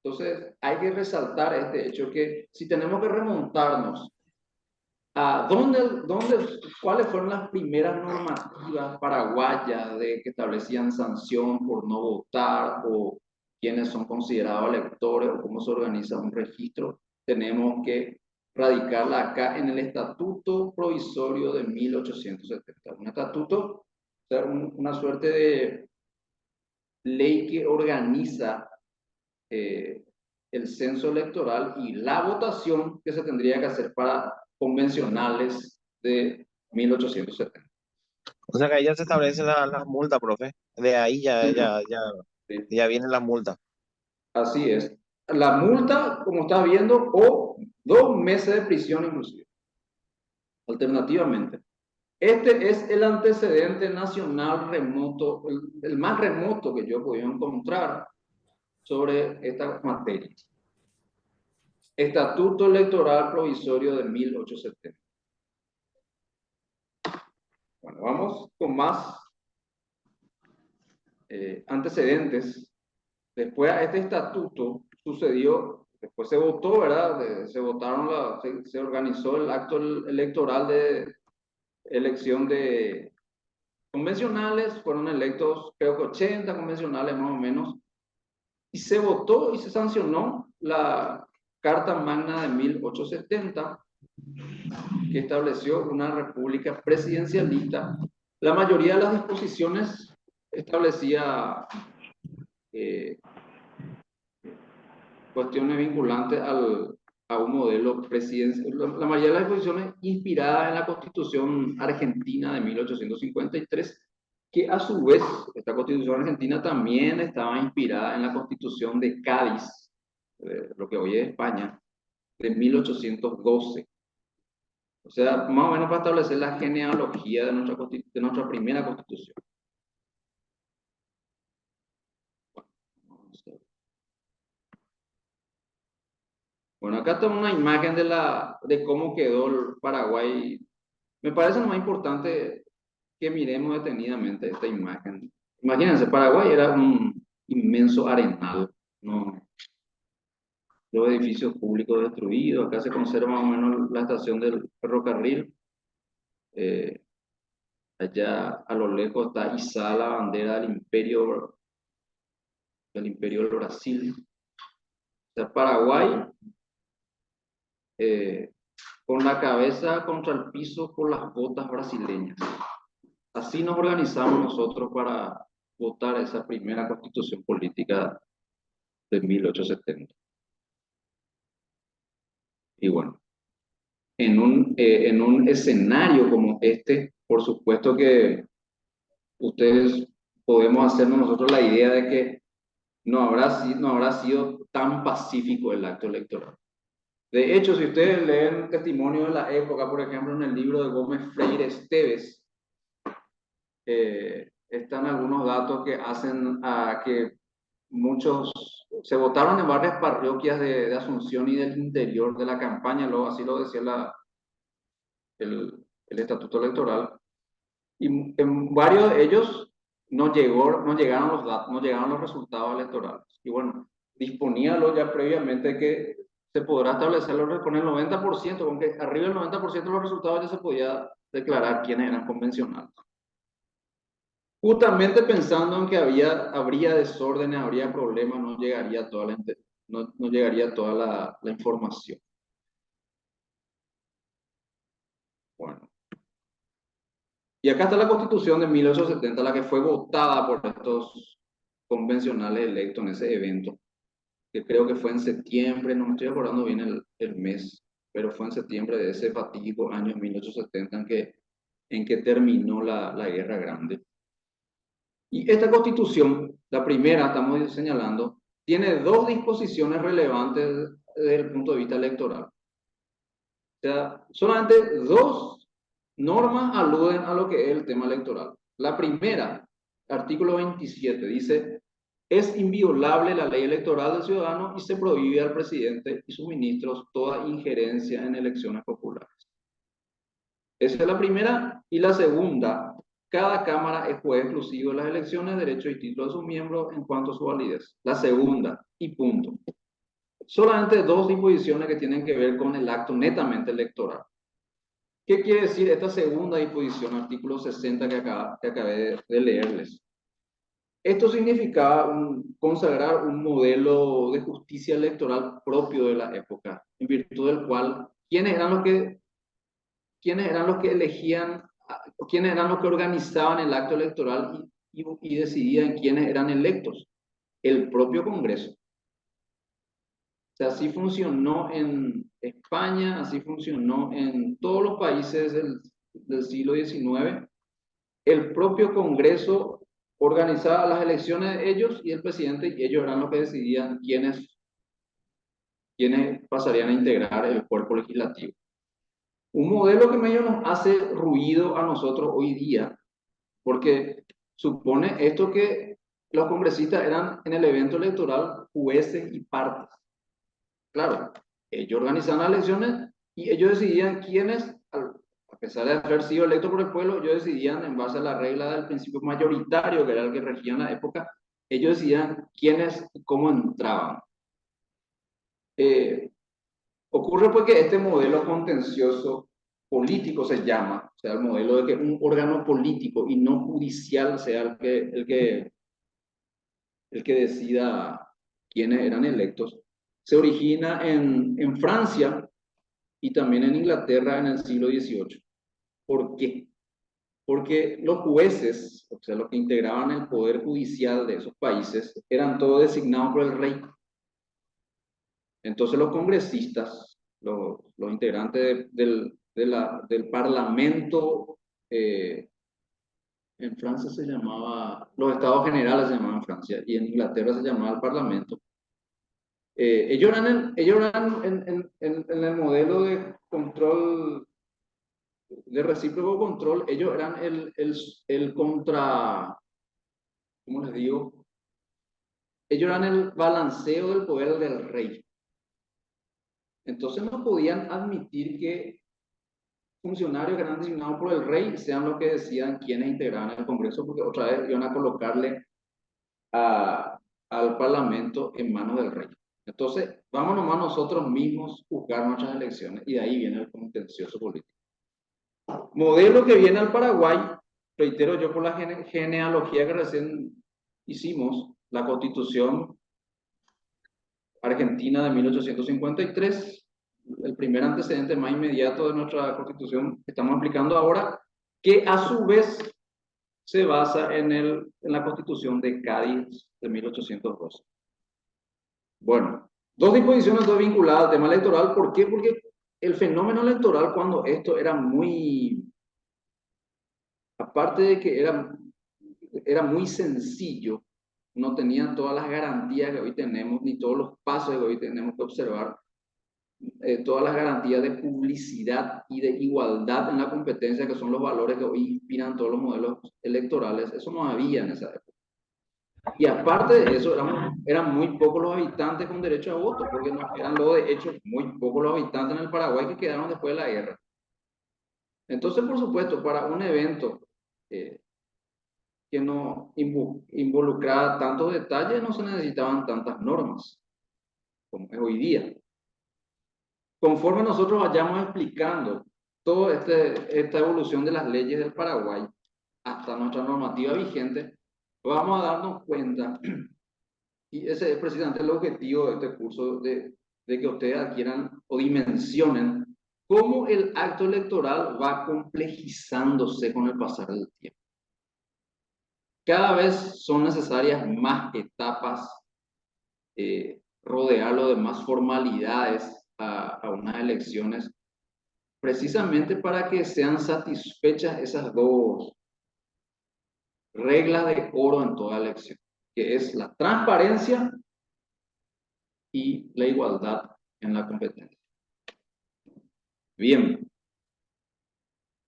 Entonces, hay que resaltar este hecho que si tenemos que remontarnos a cuáles fueron las primeras normativas paraguayas que establecían sanción por no votar o quiénes son considerados electores o cómo se organiza un registro, tenemos que radicarla acá en el Estatuto Provisorio de 1870. Un estatuto, o sea, una suerte de ley que organiza el censo electoral y la votación que se tendría que hacer para convencionales de 1870. O sea que ahí ya se establece la multa, profe. De ahí Sí, sí. ya vienen las multas. Así es. La multa, como está viendo, o 2 meses de prisión inclusive, alternativamente. Este es el antecedente nacional remoto, el más remoto que yo he podido encontrar sobre esta materia. Estatuto Electoral Provisorio de 1870. Bueno, vamos con más antecedentes. Después a este estatuto sucedió, después se votó, ¿verdad? Se organizó el acto electoral de elección de convencionales, fueron electos creo que 80 convencionales más o menos, y se votó y se sancionó la Carta Magna de 1870, que estableció una república presidencialista. La mayoría de las disposiciones establecía cuestiones vinculantes a un modelo presidencial. La mayoría de las disposiciones inspiradas en la Constitución Argentina de 1853, que a su vez, esta Constitución Argentina también estaba inspirada en la Constitución de Cádiz, lo que hoy es España, de 1812. O sea, más o menos para establecer la genealogía de nuestra primera Constitución. Bueno, acá está una imagen de cómo quedó el Paraguay. Me parece lo más importante que miremos detenidamente esta imagen. Imagínense, Paraguay era un inmenso arenal, ¿no? Los edificios públicos destruidos. Acá se conserva más o menos la estación del ferrocarril. Allá a lo lejos está izada la bandera del Imperio del Brasil. O sea, Paraguay, con la cabeza contra el piso por las botas brasileñas. Así nos organizamos nosotros para votar esa primera constitución política de 1870. Y bueno, en un escenario como este, por supuesto que ustedes podemos hacernos nosotros la idea de que no habrá sido tan pacífico el acto electoral. De hecho, si ustedes leen testimonios de la época, por ejemplo, en el libro de Gómez Freire Esteves, están algunos datos que hacen a que muchos se votaron en varias parroquias de Asunción y del interior de la campaña, así lo decía el estatuto electoral, y en varios de ellos no llegaron los resultados electorales. Y bueno, disponía ya previamente que se podrá establecerlo con el 90%, con que arriba del 90% de los resultados ya se podía declarar quiénes eran convencionales. Justamente pensando en que habría desórdenes, habría problemas, no llegaría toda la información. Bueno. Y acá está la Constitución de 1870, la que fue votada por estos convencionales electos en ese evento, que creo que fue en septiembre, no me estoy acordando bien el mes, pero fue en septiembre de ese fatídico año 1870 en que terminó la Guerra Grande. Y esta Constitución, la primera, estamos señalando, tiene dos disposiciones relevantes desde el punto de vista electoral. O sea, solamente dos normas aluden a lo que es el tema electoral. La primera, artículo 27, dice: es inviolable la ley electoral del ciudadano y se prohíbe al presidente y sus ministros toda injerencia en elecciones populares. Esa es la primera. Y la segunda, cada Cámara es juez exclusivo de las elecciones, derechos y títulos de sus miembros en cuanto a su validez. La segunda, y punto. Solamente dos disposiciones que tienen que ver con el acto netamente electoral. ¿Qué quiere decir esta segunda disposición, artículo 60 que acabé de leerles? Esto significaba consagrar un modelo de justicia electoral propio de la época, en virtud del cual, ¿quiénes eran los que elegían, quiénes eran los que organizaban el acto electoral y decidían quiénes eran electos? El propio Congreso. sea, así funcionó en España, así funcionó en todos los países del siglo XIX. El propio Congreso organizaba las elecciones de ellos y el presidente, y ellos eran los que decidían quiénes pasarían a integrar el cuerpo legislativo. Un modelo que medio nos hace ruido a nosotros hoy día, porque supone esto que los congresistas eran en el evento electoral jueces y partes. Claro, ellos organizaban las elecciones y ellos decidían quiénes, a pesar de haber sido electos por el pueblo, ellos decidían en base a la regla del principio mayoritario, que era el que regía en la época, ellos decidían quiénes y cómo entraban. Ocurre porque este modelo contencioso político se llama, o sea, el modelo de que un órgano político y no judicial sea el que decida quiénes eran electos, se origina en Francia y también en Inglaterra en el siglo XVIII. ¿Por qué? Porque los jueces, o sea, los que integraban el poder judicial de esos países, eran todos designados por el rey. Entonces los congresistas, los integrantes del parlamento, en Francia se llamaba, los estados generales se llamaban en Francia, y en Inglaterra se llamaba el parlamento. Ellos eran en el modelo de control, de recíproco control, ellos eran el contra, ¿cómo les digo? Ellos eran el balanceo del poder del rey. Entonces no podían admitir que funcionarios que eran designados por el rey sean los que decidan quiénes integraban el Congreso, porque otra vez iban a colocarle al Parlamento en manos del rey. Entonces, vamos nomás nosotros mismos a juzgar nuestras elecciones, y de ahí viene el contencioso político. Modelo que viene al Paraguay, reitero yo por la genealogía que recién hicimos, la Constitución Argentina de 1853, el primer antecedente más inmediato de nuestra Constitución que estamos aplicando ahora, que a su vez se basa en la Constitución de Cádiz de 1812. Bueno, dos disposiciones dos vinculadas al tema electoral. ¿Por qué? Porque el fenómeno electoral, cuando esto era muy, aparte de que era muy sencillo, no tenía todas las garantías que hoy tenemos, ni todos los pasos que hoy tenemos que observar, todas las garantías de publicidad y de igualdad en la competencia, que son los valores que hoy inspiran todos los modelos electorales. Eso no había en esa época. Y aparte de eso, eran muy pocos los habitantes con derecho a voto, porque no, eran luego de hecho muy pocos los habitantes en el Paraguay que quedaron después de la guerra. Entonces, por supuesto, para un evento que no involucraba tantos detalles, no se necesitaban tantas normas como es hoy día. Conforme nosotros vayamos explicando toda esta evolución de las leyes del Paraguay hasta nuestra normativa vigente, vamos a darnos cuenta, y ese es precisamente el objetivo de este curso, de que ustedes adquieran o dimensionen cómo el acto electoral va complejizándose con el pasar del tiempo. Cada vez son necesarias más etapas, rodearlo de más formalidades a unas elecciones, precisamente para que sean satisfechas esas dos reglas de oro en toda elección, que es la transparencia y la igualdad en la competencia. Bien.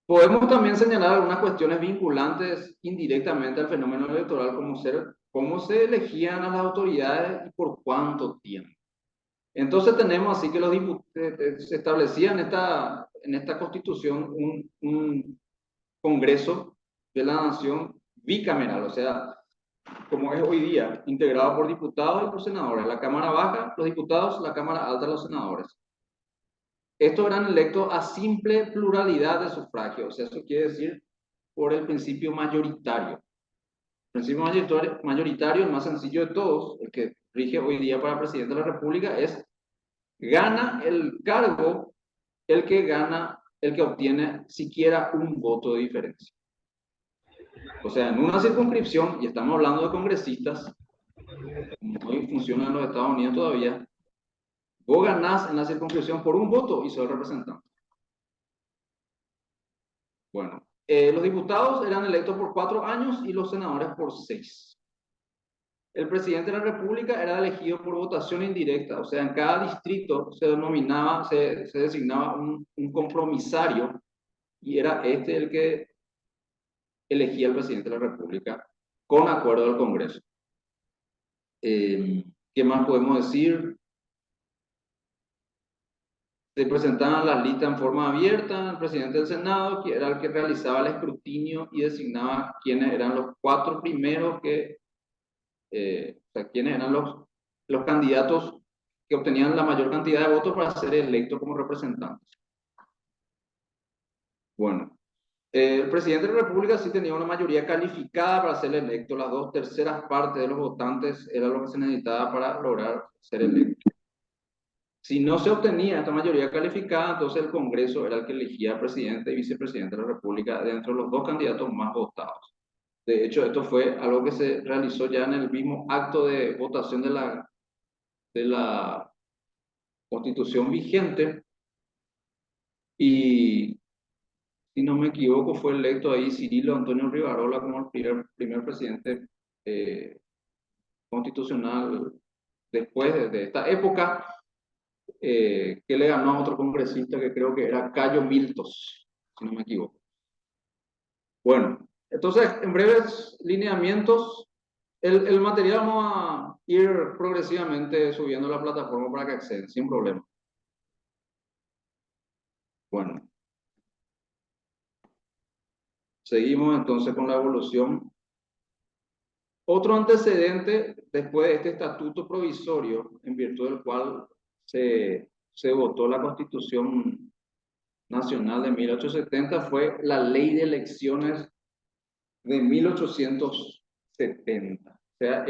Podemos también señalar algunas cuestiones vinculantes indirectamente al fenómeno electoral, como cómo se elegían a las autoridades y por cuánto tiempo. Entonces tenemos así que se establecía en esta Constitución un Congreso de la Nación bicameral, o sea, como es hoy día, integrado por diputados y por senadores. La Cámara Baja, los diputados; la Cámara Alta, los senadores. Estos eran electos a simple pluralidad de sufragio, o sea, eso quiere decir por el principio mayoritario. El principio mayoritario, el más sencillo de todos, el que rige hoy día para presidente de la República, es: gana el cargo el que obtiene siquiera un voto de diferencia. O sea, en una circunscripción, y estamos hablando de congresistas, como hoy funciona en los Estados Unidos todavía, Vos ganás en la circunscripción por un voto y sos el representante. Bueno, los diputados eran electos por 4 años y los senadores por 6. El presidente de la República era elegido por votación indirecta, o sea, en cada distrito se designaba un compromisario y era este el que elegía al presidente de la República con acuerdo del Congreso. ¿Qué más podemos decir? Se presentaban las listas en forma abierta, el presidente del Senado, que era el que realizaba el escrutinio y designaba quiénes eran los 4 primeros que, o sea, quiénes eran los candidatos que obtenían la mayor cantidad de votos para ser electos como representantes. Bueno, el presidente de la República sí tenía una mayoría calificada para ser electo, las 2/3 partes de los votantes era lo que se necesitaba para lograr ser electo. Si no se obtenía esta mayoría calificada, entonces el Congreso era el que elegía presidente y vicepresidente de la República dentro de los 2 candidatos más votados. De hecho, esto fue algo que se realizó ya en el mismo acto de votación de la Constitución vigente. Y, si no me equivoco, fue electo ahí Cirilo Antonio Rivarola como el primer presidente constitucional después de esta época. Que le ganó a otro congresista que creo que era Cayo Miltos, si no me equivoco. Bueno, entonces, en breves lineamientos, el material vamos a ir progresivamente subiendo a la plataforma para que accedan, sin problema. Bueno, seguimos entonces con la evolución. Otro antecedente después de este estatuto provisorio, en virtud del cual se votó la Constitución Nacional de 1870, fue la Ley de Elecciones de 1870. O sea,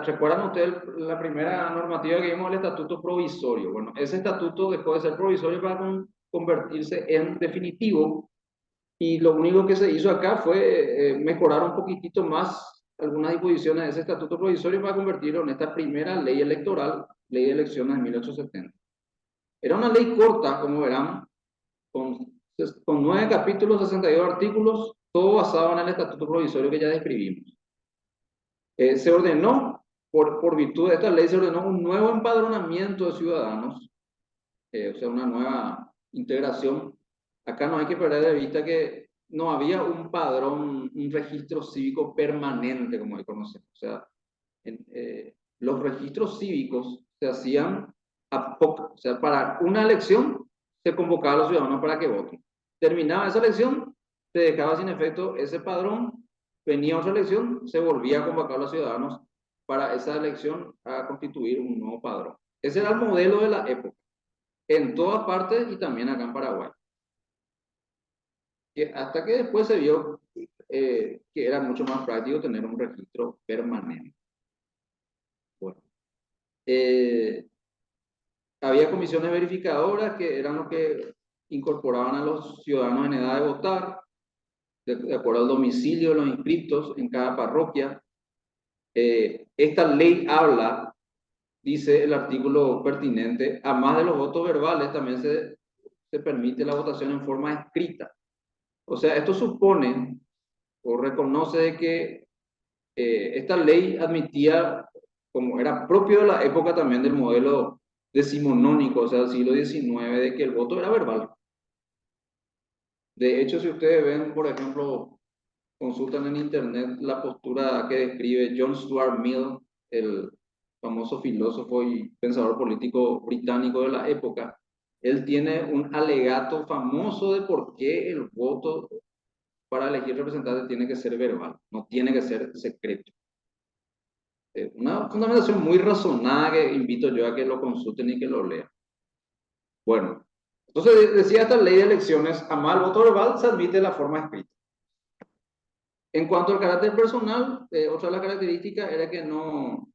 ¿recuerdan ustedes la primera normativa que vimos, el estatuto provisorio? Bueno, ese estatuto dejó de ser provisorio para convertirse en definitivo, y lo único que se hizo acá fue mejorar un poquitito más algunas disposiciones de ese estatuto provisorio para convertirlo en esta primera ley electoral, Ley de Elecciones de 1870. Era una ley corta, como verán, con 9 capítulos, 62 artículos, todo basado en el estatuto provisorio que ya describimos. Se ordenó, por virtud de esta ley, se ordenó un nuevo empadronamiento de ciudadanos, o sea, una nueva integración. Acá no hay que perder de vista que no había un padrón, un registro cívico permanente, como hoy conocemos. O sea, los registros cívicos se hacían o sea, para una elección se convocaba a los ciudadanos para que voten. Terminaba esa elección, se dejaba sin efecto ese padrón, venía otra elección, se volvía a convocar a los ciudadanos para esa elección a constituir un nuevo padrón. Ese era el modelo de la época, en todas partes y también acá en Paraguay. Hasta que después se vio que era mucho más práctico tener un registro permanente. Bueno, había comisiones verificadoras que eran los que incorporaban a los ciudadanos en edad de votar, de acuerdo al domicilio de los inscriptos en cada parroquia. Esta ley habla, dice el artículo pertinente, a más de los votos verbales también se permite la votación en forma escrita. O sea, esto supone o reconoce de que esta ley admitía, como era propio de la época también del modelo decimonónico, o sea, del siglo XIX, de que el voto era verbal. De hecho, si ustedes ven, por ejemplo, consultan en internet la postura que describe John Stuart Mill, el famoso filósofo y pensador político británico de la época. Él tiene un alegato famoso de por qué el voto para elegir representante tiene que ser verbal, no tiene que ser secreto. Una fundamentación muy razonada que invito yo a que lo consulten y que lo lean. Bueno, entonces decía esta ley de elecciones, a más el voto verbal se admite la forma escrita. En cuanto al carácter personal, otra de las características era que no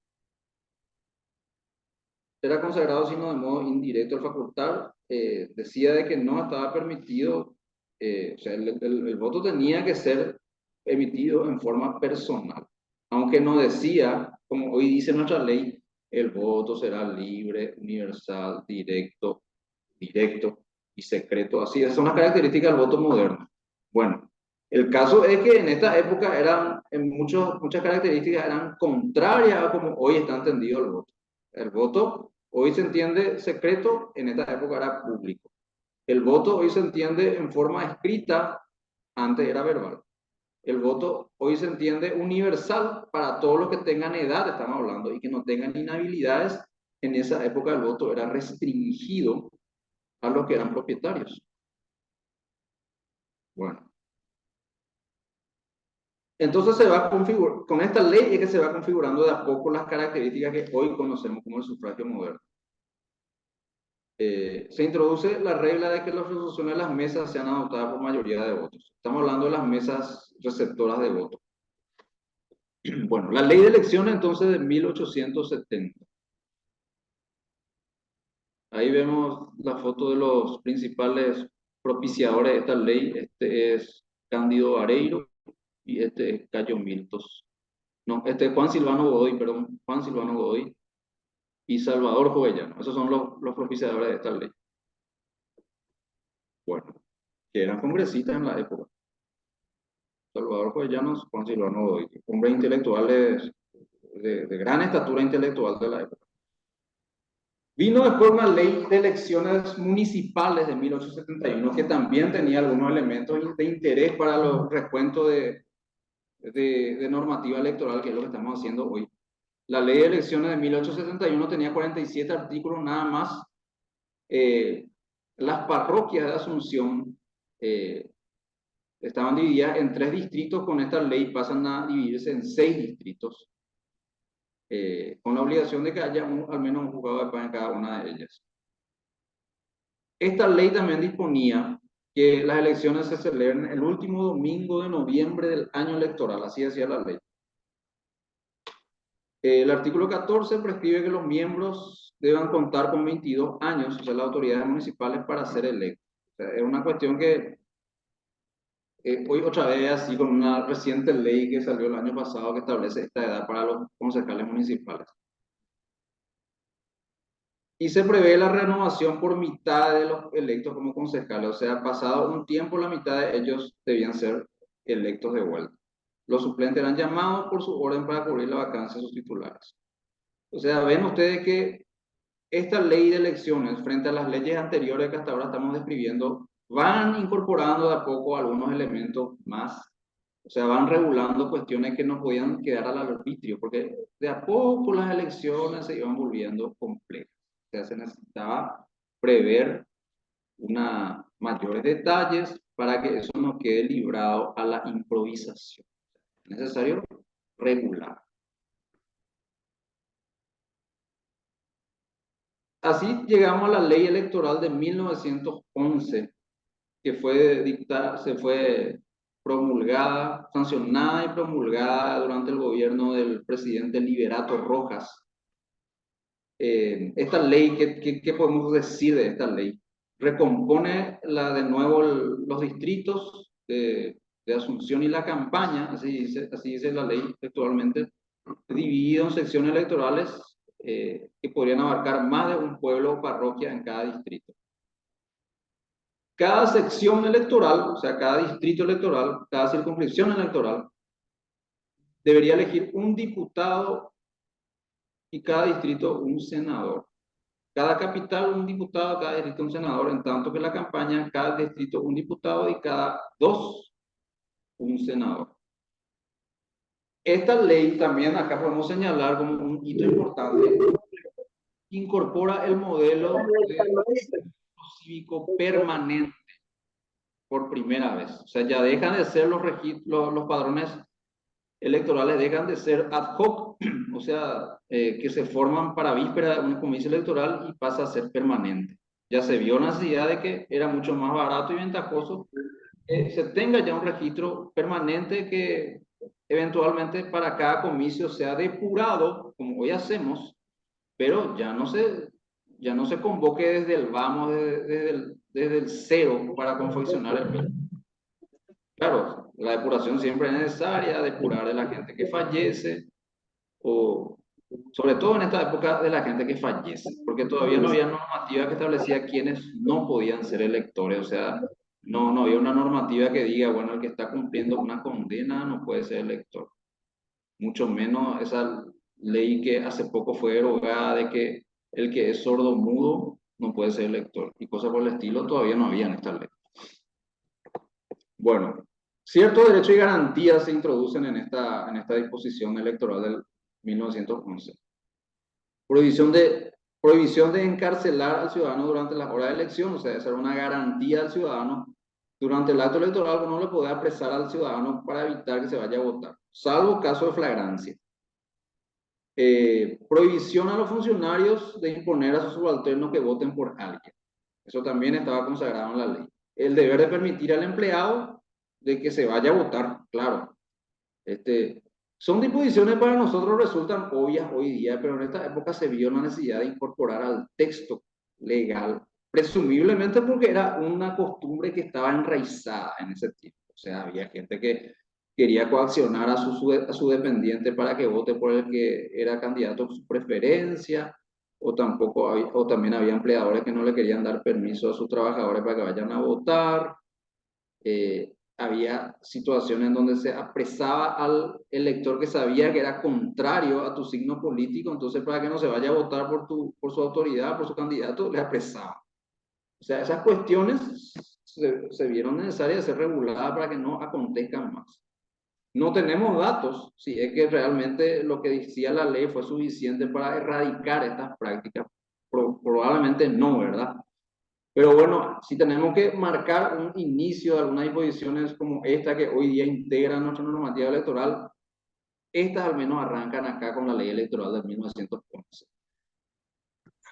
era consagrado sino de modo indirecto al facultar. Decía de que no estaba permitido, o sea, el voto tenía que ser emitido en forma personal, aunque no decía, como hoy dice nuestra ley, el voto será libre, universal, directo y secreto. Así, esas son las características del voto moderno. Bueno, el caso es que en esta época muchas características eran contrarias a como hoy está entendido el voto. El voto hoy se entiende secreto, en esta época era público. El voto hoy se entiende en forma escrita, antes era verbal. El voto hoy se entiende universal para todos los que tengan edad, estamos hablando, y que no tengan inhabilidades. En esa época el voto era restringido a los que eran propietarios. Bueno. Entonces con esta ley es que se va configurando de a poco las características que hoy conocemos como el sufragio moderno. Se introduce la regla de que las resoluciones de las mesas sean adoptadas por mayoría de votos. Estamos hablando de las mesas receptoras de votos. Bueno, la ley de elecciones entonces de 1870. Ahí vemos la foto de los principales propiciadores de esta ley. Este es Cándido Vareiro y este es Cayo Miltos. No, este es Juan Silvano Godoy, perdón, Juan Silvano Godoy y Salvador Jovellanos. Esos son los propiciadores de esta ley. Bueno, que eran congresistas en la época. Salvador Jovellanos, Juan Silvano Godoy, hombres intelectuales de gran estatura intelectual de la época. Vino después una ley de elecciones municipales de 1871 que también tenía algunos elementos de interés para los recuentos de normativa electoral, que es lo que estamos haciendo hoy. La ley de elecciones de 1871 tenía 47 artículos nada más. Las parroquias de Asunción estaban divididas en 3 distritos. Con esta ley pasan a dividirse en 6 distritos, con la obligación de que haya al menos un juzgado de paz en cada una de ellas. Esta ley también disponía que las elecciones se celebren el último domingo de noviembre del año electoral, así decía la ley. El artículo 14 prescribe que los miembros deban contar con 22 años, o sea, las autoridades municipales, para ser electos. O sea, es una cuestión que hoy otra vez, así con una reciente ley que salió el año pasado que establece esta edad para los concejales municipales. Y se prevé la renovación por mitad de los electos como concejales, o sea, pasado un tiempo la mitad de ellos debían ser electos de vuelta. Los suplentes eran llamados por su orden para cubrir la vacancia de sus titulares. O sea, ven ustedes que esta ley de elecciones, frente a las leyes anteriores que hasta ahora estamos describiendo, van incorporando de a poco algunos elementos más. O sea, van regulando cuestiones que no podían quedar al arbitrio, porque de a poco las elecciones se iban volviendo complejas. O sea, se necesitaba prever mayores detalles para que eso no quede librado a la improvisación. Es necesario regular. Así llegamos a la ley electoral de 1911, que se fue promulgada, sancionada y promulgada durante el gobierno del presidente Liberato Rojas. Esta ley, ¿qué podemos decir de esta ley? Recompone de nuevo los distritos de Asunción y La Campaña, así dice la ley actualmente, dividido en secciones electorales que podrían abarcar más de un pueblo o parroquia en cada distrito. Cada sección electoral, o sea, cada distrito electoral, cada circunscripción electoral, debería elegir un diputado y cada distrito un senador. Cada capital un diputado, cada distrito un senador, en tanto que la campaña, cada distrito un diputado y cada 2 un senador. Esta ley también acá podemos señalar como un hito importante, incorpora el modelo de cívico permanente por primera vez. O sea, ya dejan de ser los padrones electorales, dejan de ser ad hoc, o sea, que se forman para víspera de un comicio electoral y pasa a ser permanente. Ya se vio la necesidad de que era mucho más barato y ventajoso que se tenga ya un registro permanente que eventualmente para cada comicio sea depurado, como hoy hacemos, pero ya no se convoque desde el vamos, desde el cero para confeccionar el mismo. Claro, la depuración siempre es necesaria, depurar de la gente que fallece o sobre todo en esta época de la gente que fallece, porque todavía no había normativa que establecía quiénes no podían ser electores, o sea, no había una normativa que diga, bueno, el que está cumpliendo una condena no puede ser elector, mucho menos esa ley que hace poco fue derogada de que el que es sordo mudo no puede ser elector, y cosas por el estilo todavía no había en esta ley. Bueno, ciertos derechos y garantías se introducen en esta disposición electoral del 1911. Prohibición de encarcelar al ciudadano durante las horas de elección, o sea, esa era una garantía al ciudadano. Durante el acto electoral no le podía apresar al ciudadano para evitar que se vaya a votar, salvo caso de flagrancia. Prohibición a los funcionarios de imponer a sus subalternos que voten por alguien. Eso también estaba consagrado en la ley. El deber de permitir al empleado de que se vaya a votar, claro. Son disposiciones para nosotros resultan obvias hoy día, pero en esta época se vio la necesidad de incorporar al texto legal, presumiblemente porque era una costumbre que estaba enraizada en ese tiempo. O sea, había gente que quería coaccionar a su dependiente para que vote por el que era candidato a su preferencia, o también había empleadores que no le querían dar permiso a sus trabajadores para que vayan a votar. Había situaciones en donde se apresaba al elector que sabía que era contrario a tu signo político, entonces para que no se vaya a votar por su autoridad, por su candidato, le apresaba. O sea, esas cuestiones se vieron necesarias de ser reguladas para que no acontezcan más. No tenemos datos si es que realmente lo que decía la ley fue suficiente para erradicar estas prácticas. Probablemente no, ¿verdad? Pero bueno, si tenemos que marcar un inicio de algunas disposiciones como esta que hoy día integran nuestra normativa electoral, estas al menos arrancan acá con la ley electoral de 1911.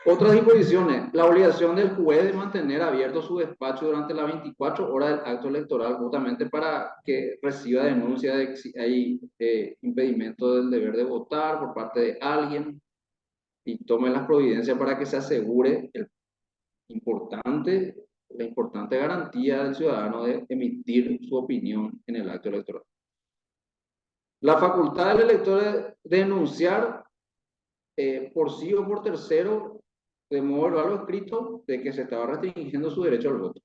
Otras disposiciones, la obligación del juez de mantener abierto su despacho durante las 24 horas del acto electoral, justamente para que reciba denuncia de que si hay impedimento del deber de votar por parte de alguien y tome las providencias para que se asegure la importante garantía del ciudadano de emitir su opinión en el acto electoral. La facultad del elector de denunciar por sí o por tercero, de modo verbal o escrito, de que se estaba restringiendo su derecho al voto.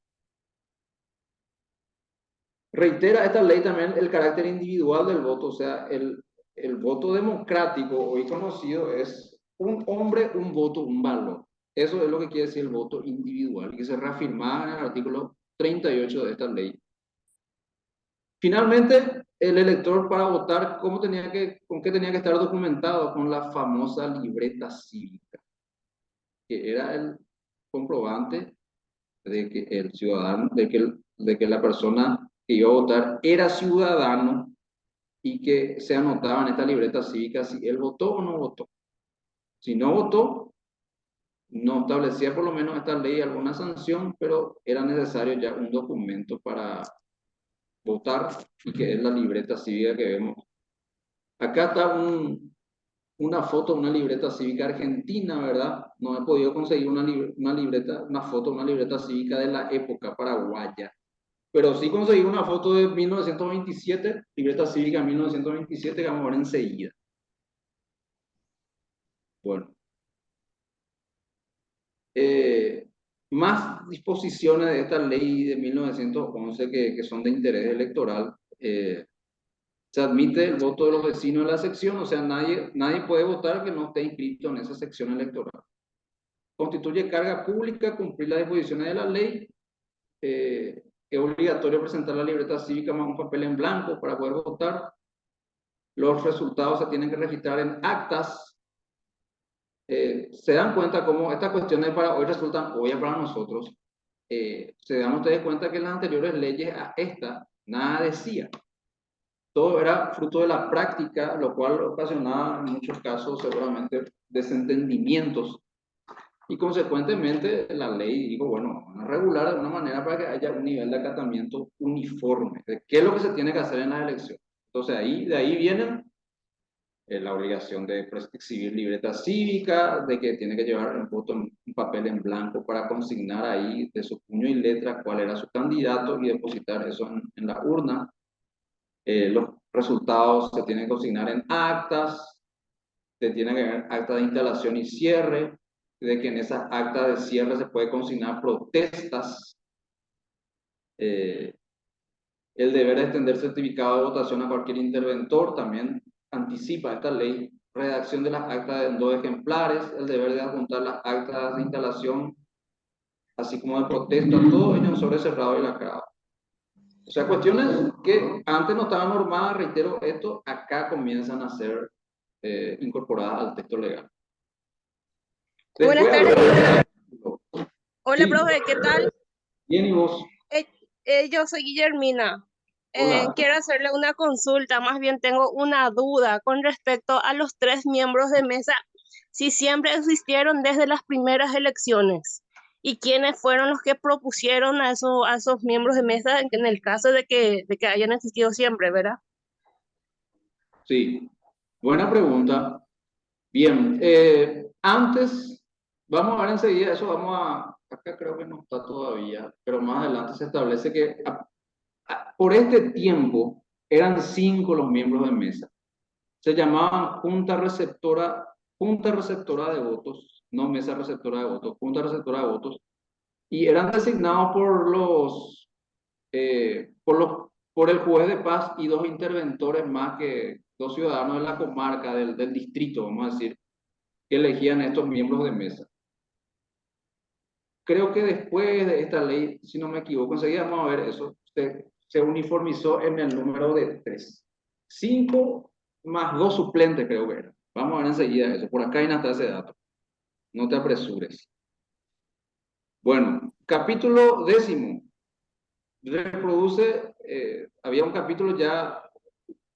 Reitera esta ley también el carácter individual del voto, o sea, el voto democrático, hoy conocido, es un hombre, un voto, un valor. Eso es lo que quiere decir el voto individual, y que se reafirmaba en el artículo 38 de esta ley. Finalmente, el elector para votar, ¿con qué tenía que estar documentado? Con la famosa libreta cívica, que era el comprobante de que el ciudadano, de que la persona que iba a votar era ciudadano y que se anotaba en esta libreta cívica si él votó o no votó. Si no votó, no establecía por lo menos esta ley alguna sanción, pero era necesario ya un documento para votar, y que es la libreta cívica que vemos. Acá está una foto, una libreta cívica argentina, ¿verdad? No he podido conseguir una foto, una libreta cívica de la época paraguaya, pero sí conseguí una foto de 1927, libreta cívica 1927, que vamos a ver enseguida. Bueno. Más disposiciones de esta ley de 1911 que son de interés electoral. Se admite el voto de los vecinos de la sección, o sea, nadie puede votar que no esté inscrito en esa sección electoral. Constituye carga pública cumplir las disposiciones de la ley. Es obligatorio presentar la libreta cívica más un papel en blanco para poder votar. Los resultados se tienen que registrar en actas. Se dan cuenta cómo estas cuestiones para hoy resultan obvias para nosotros. Se dan ustedes cuenta que en las anteriores leyes a esta nada decía. Todo era fruto de la práctica, lo cual ocasionaba en muchos casos seguramente desentendimientos. Y consecuentemente la ley dijo, bueno, vamos a regular de una manera para que haya un nivel de acatamiento uniforme. De qué es lo que se tiene que hacer en las elecciones. Entonces de ahí vienen la obligación de exhibir libreta cívica, de que tiene que llevar un papel en blanco para consignar ahí de su puño y letra cuál era su candidato y depositar eso en la urna. Los resultados se tienen que consignar en actas. te tiene que haber acta de instalación y cierre, de que en esas actas de cierre se puede consignar protestas, el deber de extender certificado de votación a cualquier interventor, también anticipa esta ley, redacción de las actas en 2 ejemplares, el deber de adjuntar las actas de instalación, así como de protesta, todo ello en sobre cerrado y lacrado. O sea, cuestiones que antes no estaban normadas, reitero, esto acá comienzan a ser incorporadas al texto legal. Buenas Después, tardes. Hola, sí, profe, ¿qué tal? bien, ¿y vos? Yo soy Guillermina. Hola. Quiero hacerle una consulta, más bien tengo una duda con respecto a los 3 miembros de mesa, si siempre existieron desde las primeras elecciones y quiénes fueron los que propusieron a esos miembros de mesa en el caso de que hayan existido siempre, ¿verdad? Sí, buena pregunta. Bien, antes, vamos a ver enseguida, eso acá creo que no está todavía, pero más adelante se establece que por este tiempo eran 5 los miembros de mesa. Se llamaban junta receptora de votos, no mesa receptora de votos, junta receptora de votos, y eran designados por el juez de paz y 2 interventores más, que 2 ciudadanos de la comarca, del distrito, vamos a decir, que elegían estos miembros de mesa. Creo que después de esta ley, si no me equivoco, enseguida vamos a ver eso, se uniformizó en el número de 3. 5 más 2 suplentes creo que era. Vamos a ver enseguida eso. Por acá hay hasta ese dato. No te apresures. Bueno, capítulo 10. Reproduce, había un capítulo ya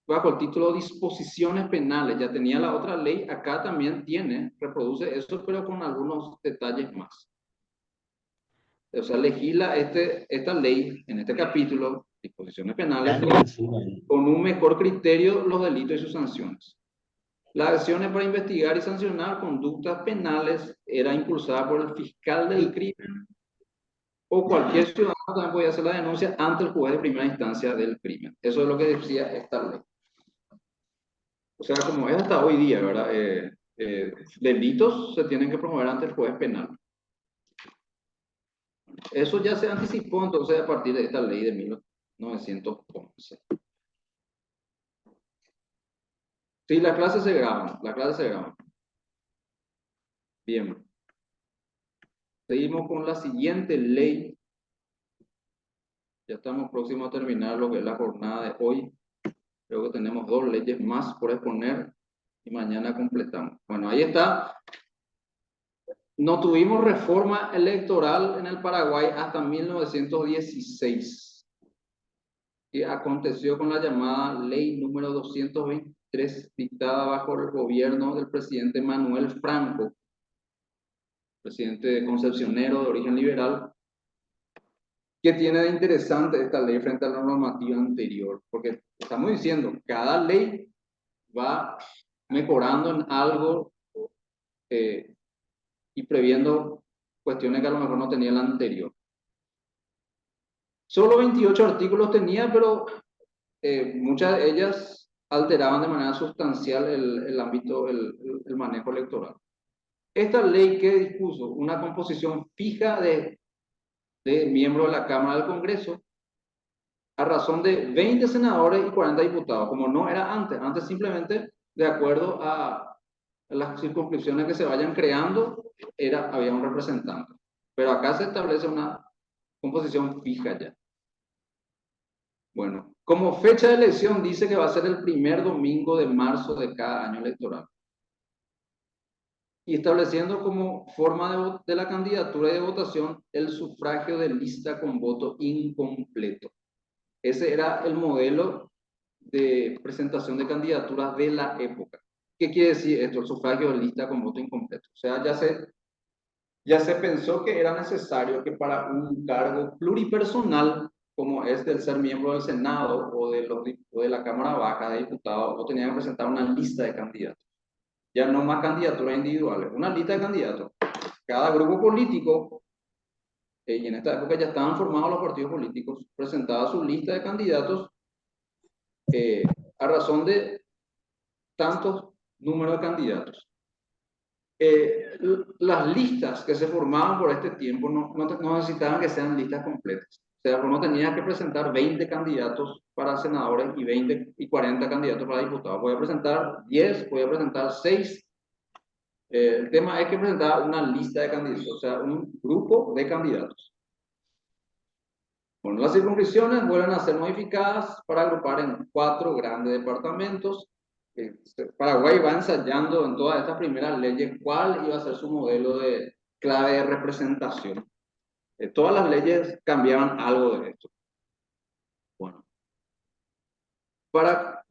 bajo el título Disposiciones Penales. Ya tenía la otra ley. Acá también reproduce eso, pero con algunos detalles más. O sea, legisla esta ley en este capítulo, disposiciones penales, con un mejor criterio los delitos y sus sanciones. Las acciones para investigar y sancionar conductas penales era impulsada por el fiscal del crimen o cualquier ciudadano también podía hacer la denuncia ante el juez de primera instancia del crimen. Eso es lo que decía esta ley. O sea, como es hasta hoy día, ¿verdad? Delitos se tienen que promover ante el juez penal. Eso ya se anticipó entonces a partir de esta ley de 1911. Sí, las clases se graban. Bien. Seguimos con la siguiente ley. Ya estamos próximos a terminar lo que es la jornada de hoy. Creo que tenemos 2 leyes más por exponer y mañana completamos. Bueno, ahí está. No tuvimos reforma electoral en el Paraguay hasta 1916. Que aconteció con la llamada ley número 223, dictada bajo el gobierno del presidente Manuel Franco, presidente concepcionero de origen liberal. ¿Qué tiene de interesante esta ley frente a la normativa anterior? Porque estamos diciendo, cada ley va mejorando en algo y previendo cuestiones que a lo mejor no tenía la anterior. Solo 28 artículos tenía, pero muchas de ellas alteraban de manera sustancial el ámbito, el manejo electoral. Esta ley que dispuso una composición fija de miembros de la Cámara del Congreso a razón de 20 senadores y 40 diputados, como no era antes simplemente de acuerdo a las circunscripciones que se vayan creando, había un representante. Pero acá se establece una composición fija ya. Bueno, como fecha de elección dice que va a ser el primer domingo de marzo de cada año electoral. Y estableciendo como forma de la candidatura y de votación el sufragio de lista con voto incompleto. Ese era el modelo de presentación de candidaturas de la época. ¿Qué quiere decir esto? El sufragio de lista con voto incompleto. O sea, ya se pensó que era necesario que para un cargo pluripersonal, como es el ser miembro del Senado o de la Cámara Baja de Diputados, o tenía que presentar una lista de candidatos. Ya no más candidaturas individuales, una lista de candidatos. Cada grupo político, y en esta época ya estaban formados los partidos políticos, presentaba su lista de candidatos a razón de tantos número de candidatos. Las listas que se formaban por este tiempo no necesitaban que sean listas completas. O sea, uno tenía que presentar 20 candidatos para senadores y 20 y 40 candidatos para diputados. Voy a presentar 10, voy a presentar 6. El tema es que presentar una lista de candidatos, o sea, un grupo de candidatos. Bueno, las circunscripciones vuelven a ser modificadas para agrupar en 4 grandes departamentos. Paraguay va ensayando en todas estas primeras leyes cuál iba a ser su modelo de clave de representación. Todas las leyes cambiaban algo de esto. Bueno, para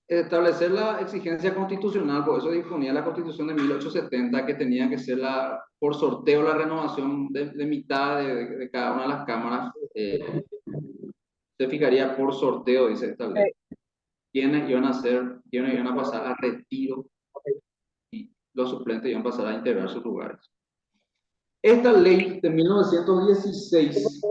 establecer la exigencia constitucional, por eso disponía la Constitución de 1870 que tenía que ser por sorteo la renovación de mitad de cada una de las cámaras. Se fijaría por sorteo, dice esta ley. Quiénes iban a pasar a retiro y los suplentes iban a pasar a integrar sus lugares. Esta ley de 1916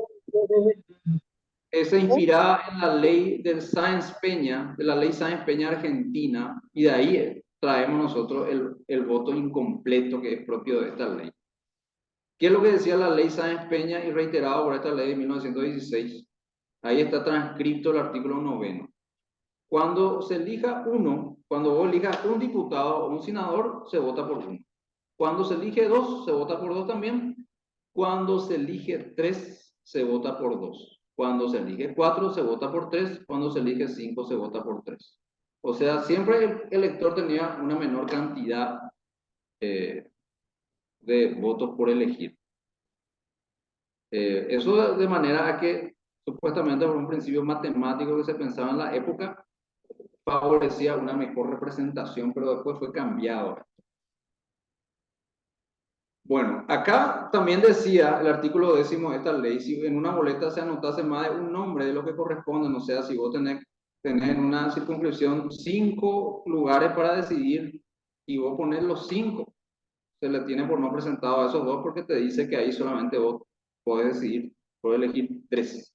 se inspiraba en la ley del Sáenz Peña, de la ley Sáenz Peña argentina, y de ahí traemos nosotros el voto incompleto que es propio de esta ley. ¿Qué es lo que decía la ley Sáenz Peña y reiterado por esta ley de 1916? Ahí está transcrito el artículo 9. Cuando se elija cuando vos elijas un diputado o un senador, se vota por uno. Cuando se elige 2, se vota por 2 también. Cuando se elige 3, se vota por 2. Cuando se elige 4, se vota por 3. Cuando se elige 5, se vota por 3. O sea, siempre el elector tenía una menor cantidad de votos por elegir. Eso de manera a que, supuestamente por un principio matemático que se pensaba en la época, favorecía una mejor representación, pero después fue cambiado. Bueno, acá también decía el artículo 10 de esta ley, si en una boleta se anotase más de un nombre de lo que corresponde, o sea, si vos tenés en una circunscripción 5 lugares para decidir y vos pones los 5, se le tiene por no presentado a esos 2 porque te dice que ahí solamente vos podés decidir, podés elegir 3.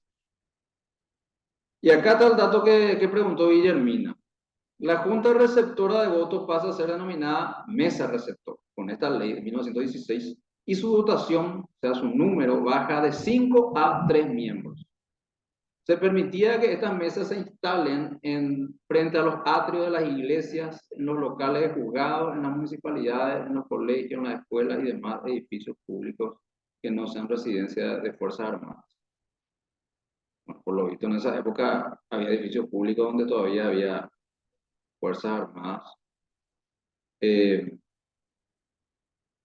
Y acá está el dato que preguntó Guillermina. La Junta Receptora de Votos pasa a ser denominada Mesa Receptora con esta ley de 1916 y su dotación, o sea, su número, baja de 5 a 3 miembros. Se permitía que estas mesas se instalen frente a los atrios de las iglesias, en los locales de juzgados, en las municipalidades, en los colegios, en las escuelas y demás edificios públicos que no sean residencia de Fuerzas Armadas. Bueno, por lo visto en esa época había edificios públicos donde todavía había Fuerzas Armadas.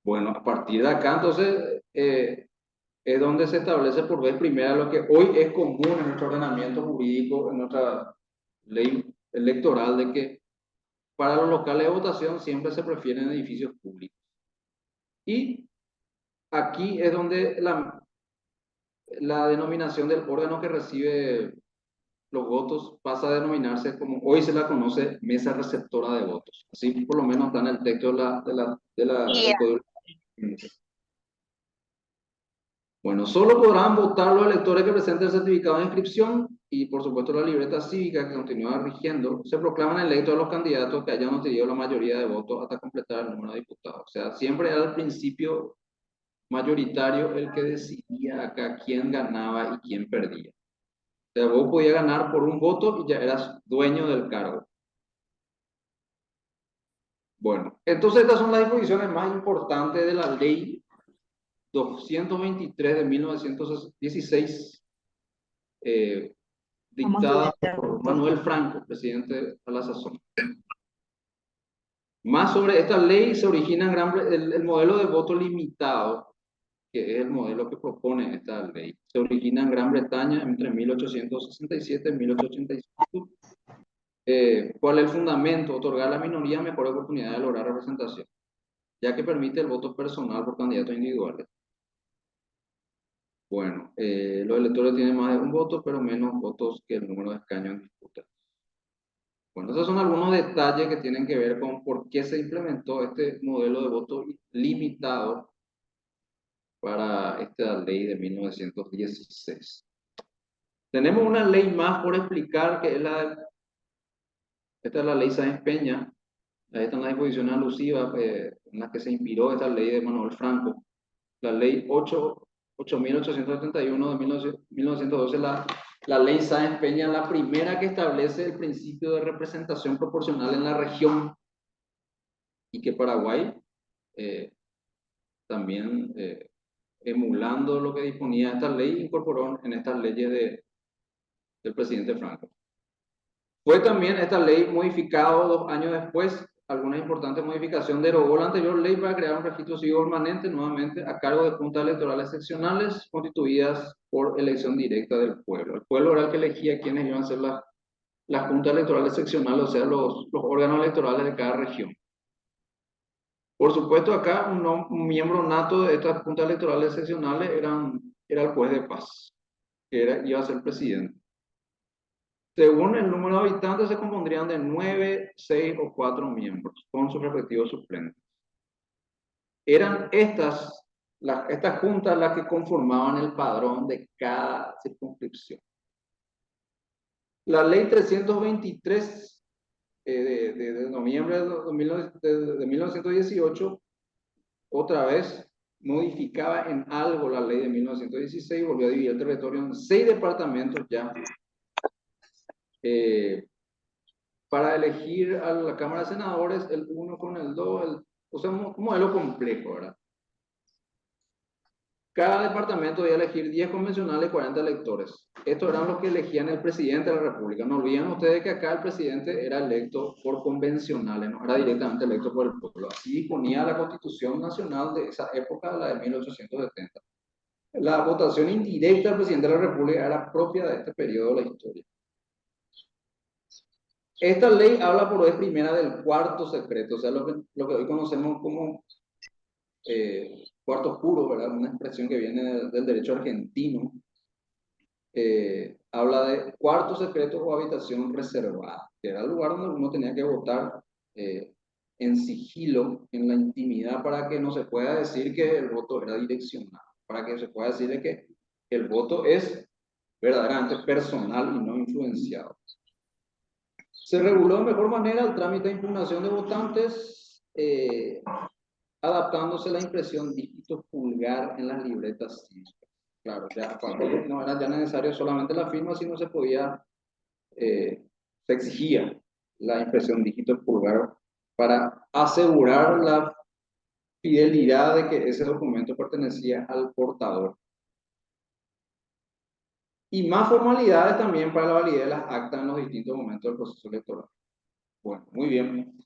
Bueno, a partir de acá, entonces, es donde se establece por vez primera lo que hoy es común en nuestro ordenamiento jurídico, en nuestra ley electoral, de que para los locales de votación siempre se prefieren edificios públicos. Y aquí es donde la denominación del órgano que recibe los votos pasa a denominarse como hoy se la conoce mesa receptora de votos. Así por lo menos está en el texto del Código. Bueno, solo podrán votar los electores que presenten el certificado de inscripción y por supuesto la libreta cívica que continúa rigiendo. Se proclaman electos a los candidatos que hayan obtenido la mayoría de votos hasta completar el número de diputados. O sea, siempre era el principio mayoritario el que decidía acá quién ganaba y quién perdía. O sea, vos podías ganar por un voto y ya eras dueño del cargo. Bueno, entonces estas son las disposiciones más importantes de la ley 223 de 1916, dictada por Manuel Franco, presidente a la sazón. Más sobre esta ley se origina el modelo de voto limitado, que es el modelo que propone esta ley. Se origina en Gran Bretaña entre 1867 y 1885. ¿Cuál es el fundamento? Otorgar a la minoría mejor oportunidad de lograr representación, ya que permite el voto personal por candidatos individuales. Bueno, los electores tienen más de un voto, pero menos votos que el número de escaños en disputa. Bueno, esos son algunos detalles que tienen que ver con por qué se implementó este modelo de voto limitado para esta ley de 1916. Tenemos una ley más por explicar, que es esta es la ley Sáenz Peña, Ahí están las disposiciones alusivas en las que se inspiró esta ley de Manuel Franco. La ley 8.871 de 1912, la ley Sáenz Peña, la primera que establece el principio de representación proporcional en la región, y que Paraguay también, emulando lo que disponía esta ley, incorporó en estas leyes del presidente Franco. Fue también esta ley modificada 2 años después. Alguna importante modificación derogó la anterior ley para crear un registro civil permanente nuevamente a cargo de juntas electorales seccionales constituidas por elección directa del pueblo. El pueblo era el que elegía quiénes iban a ser las juntas electorales seccionales, o sea, los órganos electorales de cada región. Por supuesto, acá un miembro nato de estas juntas electorales seccionales era el juez de paz, que iba a ser presidente. Según el número de habitantes, se compondrían de 9, 6 o 4 miembros, con sus respectivos suplentes. Eran estas juntas las que conformaban el padrón de cada circunscripción. La ley 323 de noviembre de 1918, otra vez, modificaba en algo la ley de 1916 y volvió a dividir el territorio en 6 departamentos ya. Para elegir a la Cámara de Senadores, el 1 con el 2, o sea, un modelo complejo, ¿verdad? Cada departamento debía elegir 10 convencionales y 40 electores. Estos eran los que elegían el presidente de la República. No olviden ustedes que acá el presidente era electo por convencionales, no era directamente electo por el pueblo. Así disponía la Constitución Nacional de esa época, la de 1870. La votación indirecta del presidente de la República era propia de este periodo de la historia. Esta ley habla por vez primera del cuarto secreto, o sea, lo que hoy conocemos como cuarto oscuro, ¿verdad? Una expresión que viene del derecho argentino. Habla de cuarto secreto o habitación reservada, que era el lugar donde uno tenía que votar en sigilo, en la intimidad, para que no se pueda decir que el voto era direccionado, para que se pueda decir de que el voto es verdaderamente personal y no influenciado. Se reguló de mejor manera el trámite de impugnación de votantes, adaptándose la impresión dígito pulgar en las libretas cívicas. Claro, ya no era ya necesario solamente la firma, sino se podía, se exigía la impresión dígito pulgar para asegurar la fidelidad de que ese documento pertenecía al portador. Y más formalidades también para la validez de las actas en los distintos momentos del proceso electoral. Bueno, muy bien.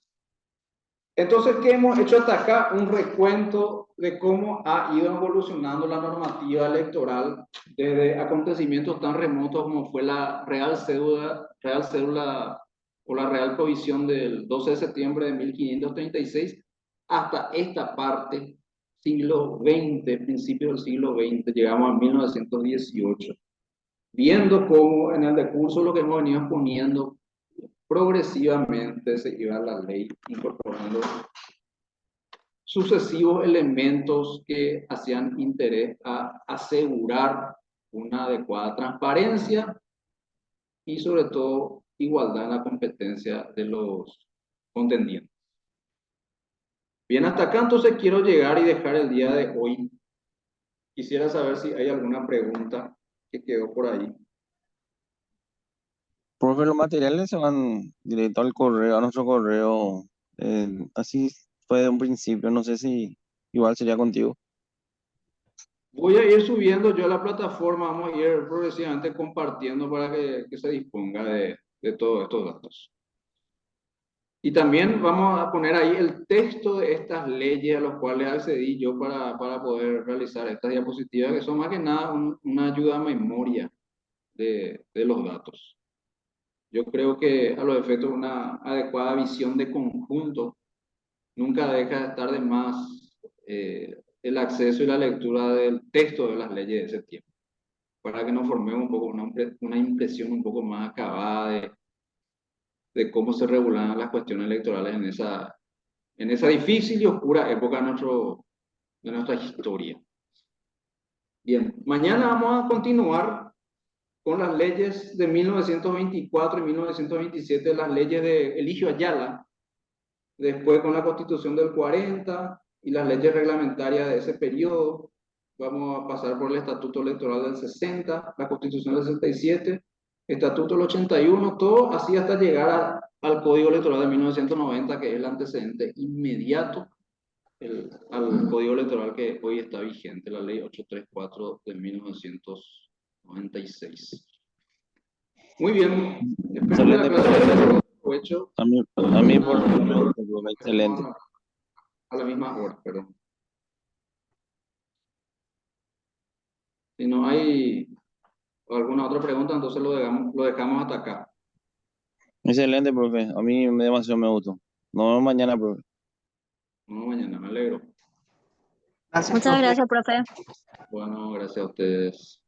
Entonces, ¿qué hemos hecho hasta acá? Un recuento de cómo ha ido evolucionando la normativa electoral desde acontecimientos tan remotos como fue la Real Cédula o la Real Provisión del 12 de septiembre de 1536 hasta esta parte, siglo XX, principio del siglo XX, llegamos a 1918. Viendo cómo en el decurso lo que hemos venido exponiendo, progresivamente se iba la ley incorporando sucesivos elementos que hacían interés a asegurar una adecuada transparencia y sobre todo igualdad en la competencia de los contendientes. Bien, hasta acá entonces quiero llegar y dejar el día de hoy. Quisiera saber si hay alguna pregunta que quedó por ahí. Profe, los materiales se van directo al correo, a nuestro correo. Así fue de un principio, no sé si igual sería contigo. Voy a ir subiendo yo a la plataforma, vamos a ir progresivamente compartiendo para que se disponga de todos estos datos. Y también vamos a poner ahí el texto de estas leyes a los cuales accedí yo para poder realizar estas diapositivas, que son más que nada una ayuda a memoria de los datos. Yo creo que a los efectos de una adecuada visión de conjunto nunca deja de estar de más el acceso y la lectura del texto de las leyes de ese tiempo, para que nos formemos un poco una impresión un poco más acabada de cómo se regulaban las cuestiones electorales en esa difícil y oscura época de nuestra historia. Bien, mañana vamos a continuar con las leyes de 1924 y 1927, las leyes de Eligio Ayala, Después con la Constitución del 40 y las leyes reglamentarias de ese periodo. Vamos a pasar por el Estatuto Electoral del 60, la Constitución del 67, Estatuto del 81, todo así hasta llegar al Código Electoral de 1990, que es el antecedente inmediato al Código Electoral que hoy está vigente, la Ley 834 de 1996. Muy bien. Espero que la Excelente, clase haya sido de provecho. a mí por excelente. A la misma hora, perdón. Si no hay alguna otra pregunta, entonces lo dejamos hasta acá. Excelente, profe. A mí demasiado me gustó. Nos vemos mañana, profe. No, mañana, me alegro. Muchas gracias, profe. Bueno, gracias a ustedes.